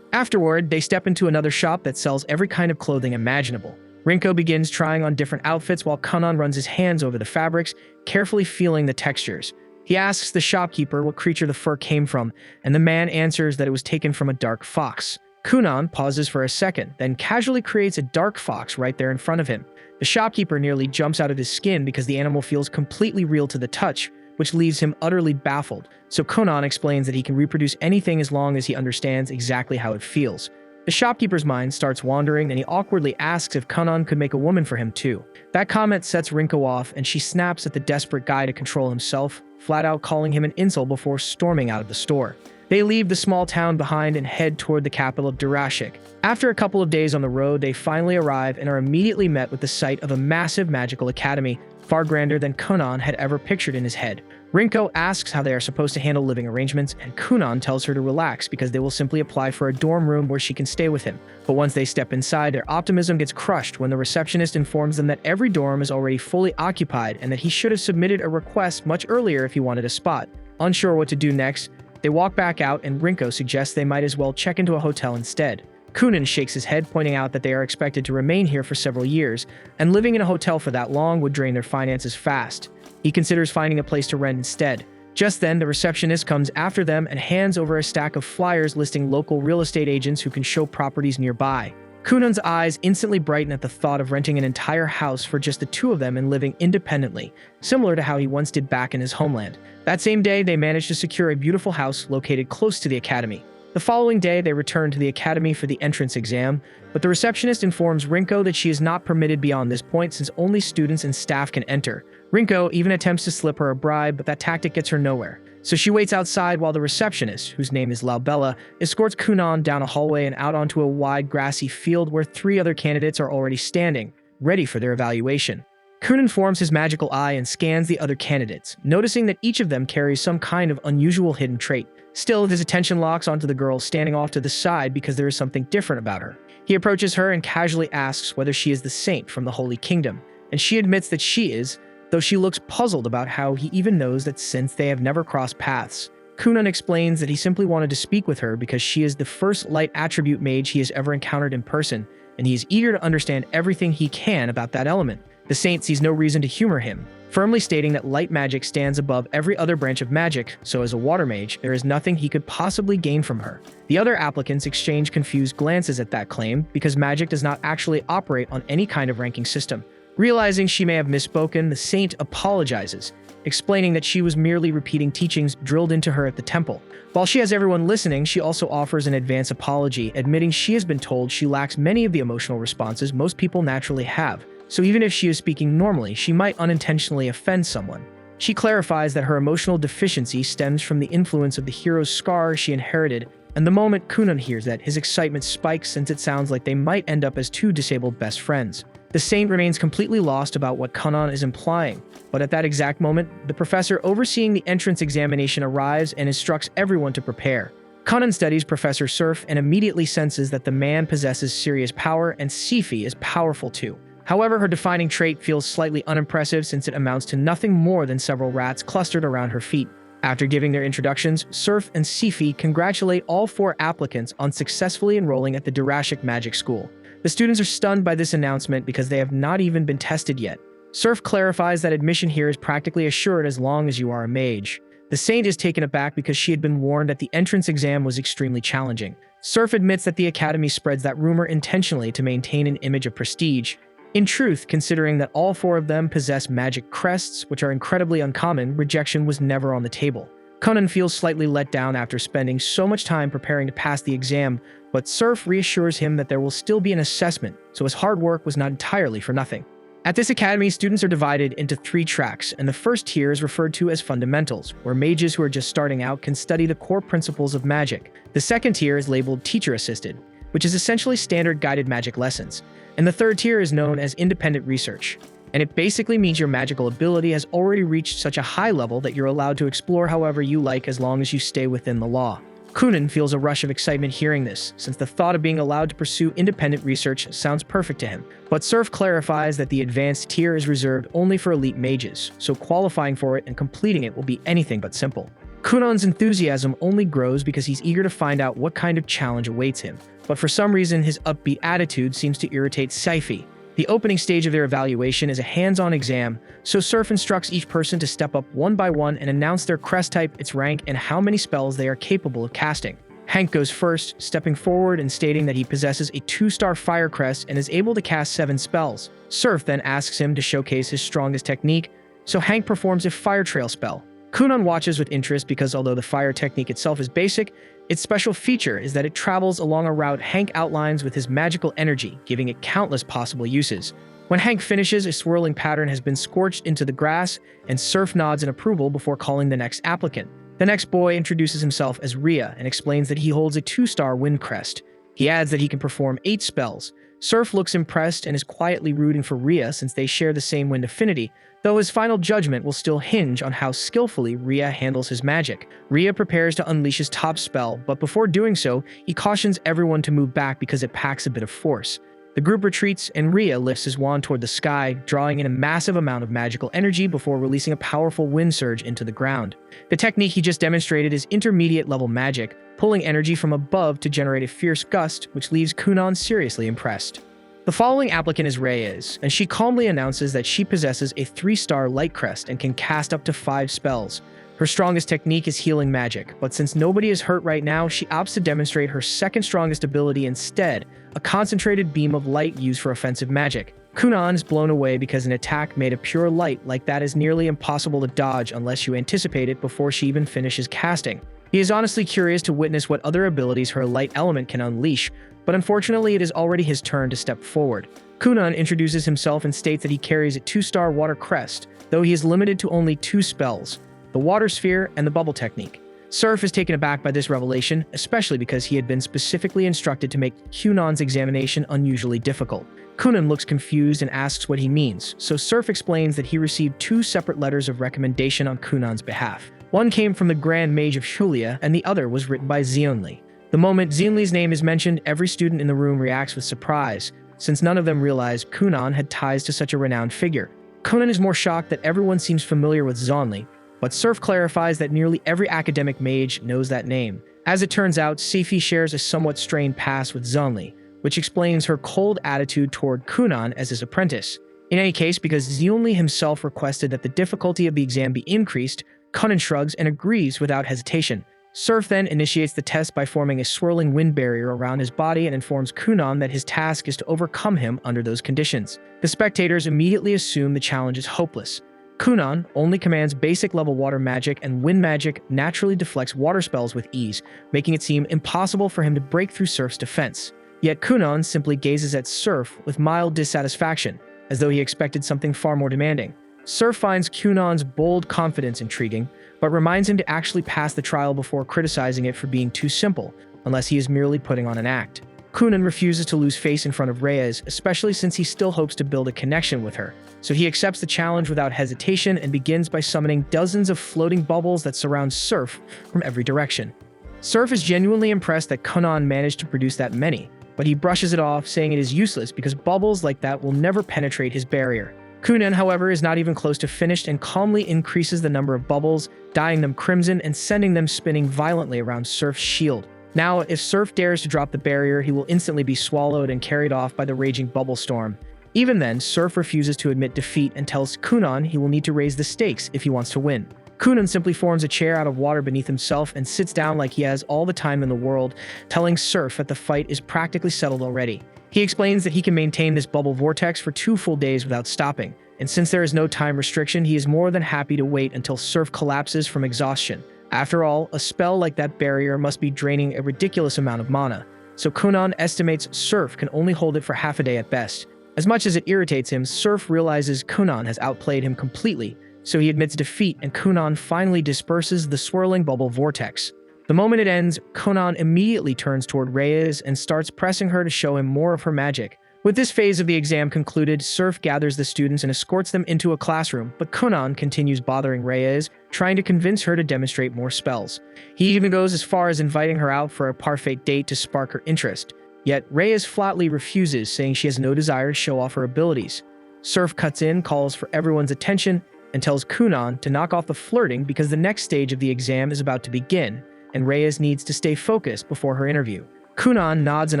Afterward, they step into another shop that sells every kind of clothing imaginable. Rinko begins trying on different outfits while Kunan runs his hands over the fabrics, carefully feeling the textures. He asks the shopkeeper what creature the fur came from, and the man answers that it was taken from a dark fox. Kunan pauses for a second, then casually creates a dark fox right there in front of him. The shopkeeper nearly jumps out of his skin because the animal feels completely real to the touch, which leaves him utterly baffled. So Kunan explains that he can reproduce anything as long as he understands exactly how it feels. The shopkeeper's mind starts wandering, and he awkwardly asks if Kunan could make a woman for him too. That comment sets Rinko off, and she snaps at the desperate guy to control himself, flat out calling him an insult before storming out of the store. They leave the small town behind and head toward the capital of Durashik. After a couple of days on the road, they finally arrive and are immediately met with the sight of a massive magical academy, far grander than Kunan had ever pictured in his head. Rinko asks how they are supposed to handle living arrangements, and Kunan tells her to relax because they will simply apply for a dorm room where she can stay with him. But once they step inside, their optimism gets crushed when the receptionist informs them that every dorm is already fully occupied and that he should have submitted a request much earlier if he wanted a spot. Unsure what to do next, they walk back out, and Rinko suggests they might as well check into a hotel instead. Kunan shakes his head, pointing out that they are expected to remain here for several years, and living in a hotel for that long would drain their finances fast. He considers finding a place to rent instead. Just then, the receptionist comes after them and hands over a stack of flyers listing local real estate agents who can show properties nearby. Kunan's eyes instantly brighten at the thought of renting an entire house for just the two of them and living independently, similar to how he once did back in his homeland. That same day, they managed to secure a beautiful house located close to the academy. The following day, they return to the academy for the entrance exam, but the receptionist informs Rinko that she is not permitted beyond this point since only students and staff can enter. Rinko even attempts to slip her a bribe, but that tactic gets her nowhere. So she waits outside while the receptionist, whose name is Laubella, escorts Kunan down a hallway and out onto a wide grassy field where 3 other candidates are already standing, ready for their evaluation. Kunan forms his magical eye and scans the other candidates, noticing that each of them carries some kind of unusual hidden trait. Still, his attention locks onto the girl standing off to the side because there is something different about her. He approaches her and casually asks whether she is the saint from the Holy Kingdom, and she admits that she is, though she looks puzzled about how he even knows that since they have never crossed paths. Kunan explains that he simply wanted to speak with her because she is the first light attribute mage he has ever encountered in person, and he is eager to understand everything he can about that element. The saint sees no reason to humor him, firmly stating that light magic stands above every other branch of magic, so as a water mage, there is nothing he could possibly gain from her. The other applicants exchange confused glances at that claim because magic does not actually operate on any kind of ranking system. Realizing she may have misspoken, the saint apologizes, explaining that she was merely repeating teachings drilled into her at the temple. While she has everyone listening, she also offers an advance apology, admitting she has been told she lacks many of the emotional responses most people naturally have. So even if she is speaking normally, she might unintentionally offend someone. She clarifies that her emotional deficiency stems from the influence of the hero's scar she inherited, and the moment Kunan hears that, his excitement spikes since it sounds like they might end up as 2 disabled best friends. The saint remains completely lost about what Kunan is implying, but at that exact moment, the professor overseeing the entrance examination arrives and instructs everyone to prepare. Kunan studies Professor Surf and immediately senses that the man possesses serious power, and Sifi is powerful too. However, her defining trait feels slightly unimpressive since it amounts to nothing more than several rats clustered around her feet. After giving their introductions, Surf and Sifi congratulate all 4 applicants on successfully enrolling at the Durashik Magic School. The students are stunned by this announcement because they have not even been tested yet. Surf clarifies that admission here is practically assured as long as you are a mage. The saint is taken aback because she had been warned that the entrance exam was extremely challenging. Surf admits that the academy spreads that rumor intentionally to maintain an image of prestige. In truth, considering that all 4 of them possess magic crests, which are incredibly uncommon, rejection was never on the table. Kunan feels slightly let down after spending so much time preparing to pass the exam, but Surf reassures him that there will still be an assessment, so his hard work was not entirely for nothing. At this academy, students are divided into 3 tracks, and the first tier is referred to as fundamentals, where mages who are just starting out can study the core principles of magic. The second tier is labeled teacher-assisted, which is essentially standard guided magic lessons. And the third tier is known as independent research, and it basically means your magical ability has already reached such a high level that you're allowed to explore however you like as long as you stay within the law. Kunan feels a rush of excitement hearing this, since the thought of being allowed to pursue independent research sounds perfect to him. But Surf clarifies that the advanced tier is reserved only for elite mages, so qualifying for it and completing it will be anything but simple. Kunan's enthusiasm only grows because he's eager to find out what kind of challenge awaits him, but for some reason his upbeat attitude seems to irritate Sifi. The opening stage of their evaluation is a hands-on exam, so Surf instructs each person to step up one by one and announce their crest type, its rank, and how many spells they are capable of casting. Hank goes first, stepping forward and stating that he possesses a 2-star fire crest and is able to cast 7 spells. Surf then asks him to showcase his strongest technique, so Hank performs a fire trail spell. Kunan watches with interest because although the fire technique itself is basic, its special feature is that it travels along a route Hank outlines with his magical energy, giving it countless possible uses. When Hank finishes, a swirling pattern has been scorched into the grass, and Surf nods in approval before calling the next applicant. The next boy introduces himself as Rhea and explains that he holds a 2-star wind crest. He adds that he can perform 8 spells. Surf looks impressed and is quietly rooting for Rhea since they share the same wind affinity, though his final judgment will still hinge on how skillfully Rhea handles his magic. Rhea prepares to unleash his top spell, but before doing so, he cautions everyone to move back because it packs a bit of force. The group retreats, and Rhea lifts his wand toward the sky, drawing in a massive amount of magical energy before releasing a powerful wind surge into the ground. The technique he just demonstrated is intermediate-level magic, pulling energy from above to generate a fierce gust, which leaves Kunan seriously impressed. The following applicant is Reyes, and she calmly announces that she possesses a 3-star light crest and can cast up to 5 spells. Her strongest technique is healing magic, but since nobody is hurt right now, she opts to demonstrate her second strongest ability instead, a concentrated beam of light used for offensive magic. Kunan is blown away because an attack made of pure light like that is nearly impossible to dodge unless you anticipate it before she even finishes casting. He is honestly curious to witness what other abilities her light element can unleash, but unfortunately it is already his turn to step forward. Kunan introduces himself and states that he carries a 2-star water crest, though he is limited to only 2 spells, the water sphere and the bubble technique. Surf is taken aback by this revelation, especially because he had been specifically instructed to make Kunan's examination unusually difficult. Kunan looks confused and asks what he means, so Surf explains that he received 2 separate letters of recommendation on Kunan's behalf. One came from the Grand Mage of Julia, and the other was written by Xionli. The moment Xionli's name is mentioned, every student in the room reacts with surprise, since none of them realized Kunan had ties to such a renowned figure. Kunan is more shocked that everyone seems familiar with Xionli, but Surf clarifies that nearly every academic mage knows that name. As it turns out, Seifi shares a somewhat strained past with Xionli, which explains her cold attitude toward Kunan as his apprentice. In any case, because Xionli himself requested that the difficulty of the exam be increased, Kunan shrugs and agrees without hesitation. Surf then initiates the test by forming a swirling wind barrier around his body and informs Kunan that his task is to overcome him under those conditions. The spectators immediately assume the challenge is hopeless. Kunan only commands basic-level water magic, and wind magic naturally deflects water spells with ease, making it seem impossible for him to break through Surf's defense. Yet Kunan simply gazes at Surf with mild dissatisfaction, as though he expected something far more demanding. Surf finds Kunan's bold confidence intriguing, but reminds him to actually pass the trial before criticizing it for being too simple, unless he is merely putting on an act. Kunan refuses to lose face in front of Reyes, especially since he still hopes to build a connection with her, so he accepts the challenge without hesitation and begins by summoning dozens of floating bubbles that surround Surf from every direction. Surf is genuinely impressed that Kunan managed to produce that many, but he brushes it off, saying it is useless because bubbles like that will never penetrate his barrier. Kunan, however, is not even close to finished and calmly increases the number of bubbles, dyeing them crimson and sending them spinning violently around Surf's shield. Now, if Surf dares to drop the barrier, he will instantly be swallowed and carried off by the raging bubble storm. Even then, Surf refuses to admit defeat and tells Kunan he will need to raise the stakes if he wants to win. Kunan simply forms a chair out of water beneath himself and sits down like he has all the time in the world, telling Surf that the fight is practically settled already. He explains that he can maintain this bubble vortex for 2 full days without stopping, and since there is no time restriction, he is more than happy to wait until Surf collapses from exhaustion. After all, a spell like that barrier must be draining a ridiculous amount of mana, so Kunan estimates Surf can only hold it for half a day at best. As much as it irritates him, Surf realizes Kunan has outplayed him completely, so he admits defeat and Kunan finally disperses the swirling bubble vortex. The moment it ends, Kunan immediately turns toward Reyes and starts pressing her to show him more of her magic. With this phase of the exam concluded, Surf gathers the students and escorts them into a classroom, but Kunan continues bothering Reyes, trying to convince her to demonstrate more spells. He even goes as far as inviting her out for a parfait date to spark her interest. Yet Reyes flatly refuses, saying she has no desire to show off her abilities. Surf cuts in, calls for everyone's attention, and tells Kunan to knock off the flirting because the next stage of the exam is about to begin, and Reyes needs to stay focused before her interview. Kunan nods in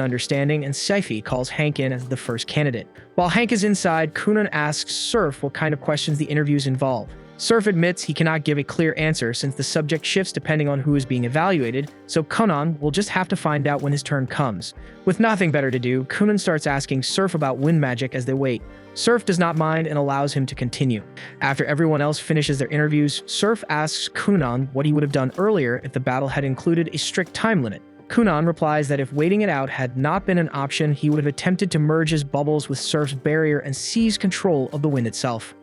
understanding, and Seifi calls Hank in as the first candidate. While Hank is inside, Kunan asks Surf what kind of questions the interviews involve. Surf admits he cannot give a clear answer since the subject shifts depending on who is being evaluated, so Kunan will just have to find out when his turn comes. With nothing better to do, Kunan starts asking Surf about wind magic as they wait. Surf does not mind and allows him to continue. After everyone else finishes their interviews, Surf asks Kunan what he would have done earlier if the battle had included a strict time limit. Kunan replies that if waiting it out had not been an option, he would have attempted to merge his bubbles with Surf's barrier and seize control of the wind itself.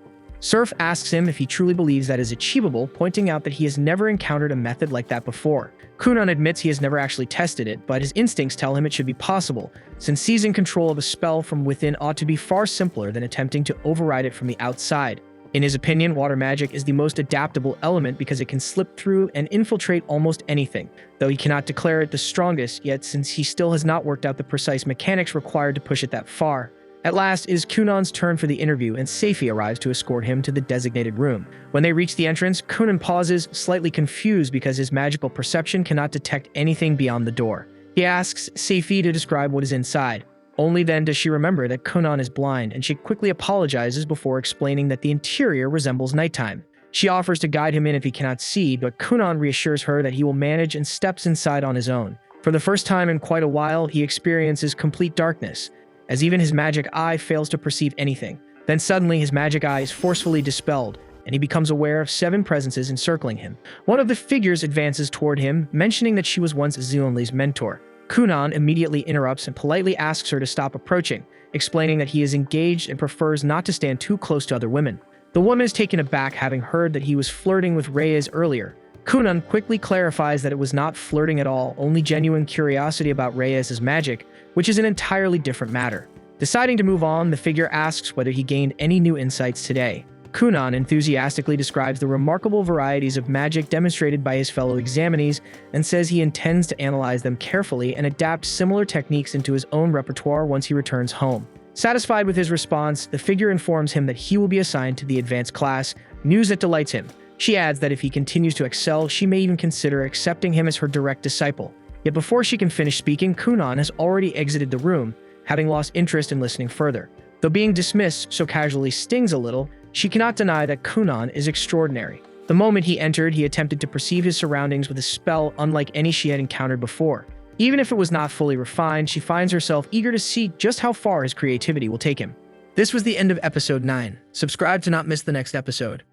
Surf asks him if he truly believes that is achievable, pointing out that he has never encountered a method like that before. Kunan admits he has never actually tested it, but his instincts tell him it should be possible, since seizing control of a spell from within ought to be far simpler than attempting to override it from the outside. In his opinion, water magic is the most adaptable element because it can slip through and infiltrate almost anything, though he cannot declare it the strongest yet since he still has not worked out the precise mechanics required to push it that far. At last, it is Kunan's turn for the interview, and Seifi arrives to escort him to the designated room. When they reach the entrance, Kunan pauses, slightly confused because his magical perception cannot detect anything beyond the door. He asks Seifi to describe what is inside. Only then does she remember that Kunan is blind, and she quickly apologizes before explaining that the interior resembles nighttime. She offers to guide him in if he cannot see, but Kunan reassures her that he will manage and steps inside on his own. For the first time in quite a while, he experiences complete darkness, as even his magic eye fails to perceive anything. Then suddenly his magic eye is forcefully dispelled, and he becomes aware of 7 presences encircling him. One of the figures advances toward him, mentioning that she was once Zhongli's mentor. Kunan immediately interrupts and politely asks her to stop approaching, explaining that he is engaged and prefers not to stand too close to other women. The woman is taken aback having heard that he was flirting with Reyes earlier. Kunan quickly clarifies that it was not flirting at all, only genuine curiosity about Reyes' magic, which is an entirely different matter. Deciding to move on, the figure asks whether he gained any new insights today. Kunan enthusiastically describes the remarkable varieties of magic demonstrated by his fellow examinees and says he intends to analyze them carefully and adapt similar techniques into his own repertoire once he returns home. Satisfied with his response, the figure informs him that he will be assigned to the advanced class, news that delights him. She adds that if he continues to excel, she may even consider accepting him as her direct disciple. Yet before she can finish speaking, Kunan has already exited the room, having lost interest in listening further. Though being dismissed so casually stings a little, she cannot deny that Kunan is extraordinary. The moment he entered, he attempted to perceive his surroundings with a spell unlike any she had encountered before. Even if it was not fully refined, she finds herself eager to see just how far his creativity will take him. This was the end of episode 9. Subscribe to not miss the next episode.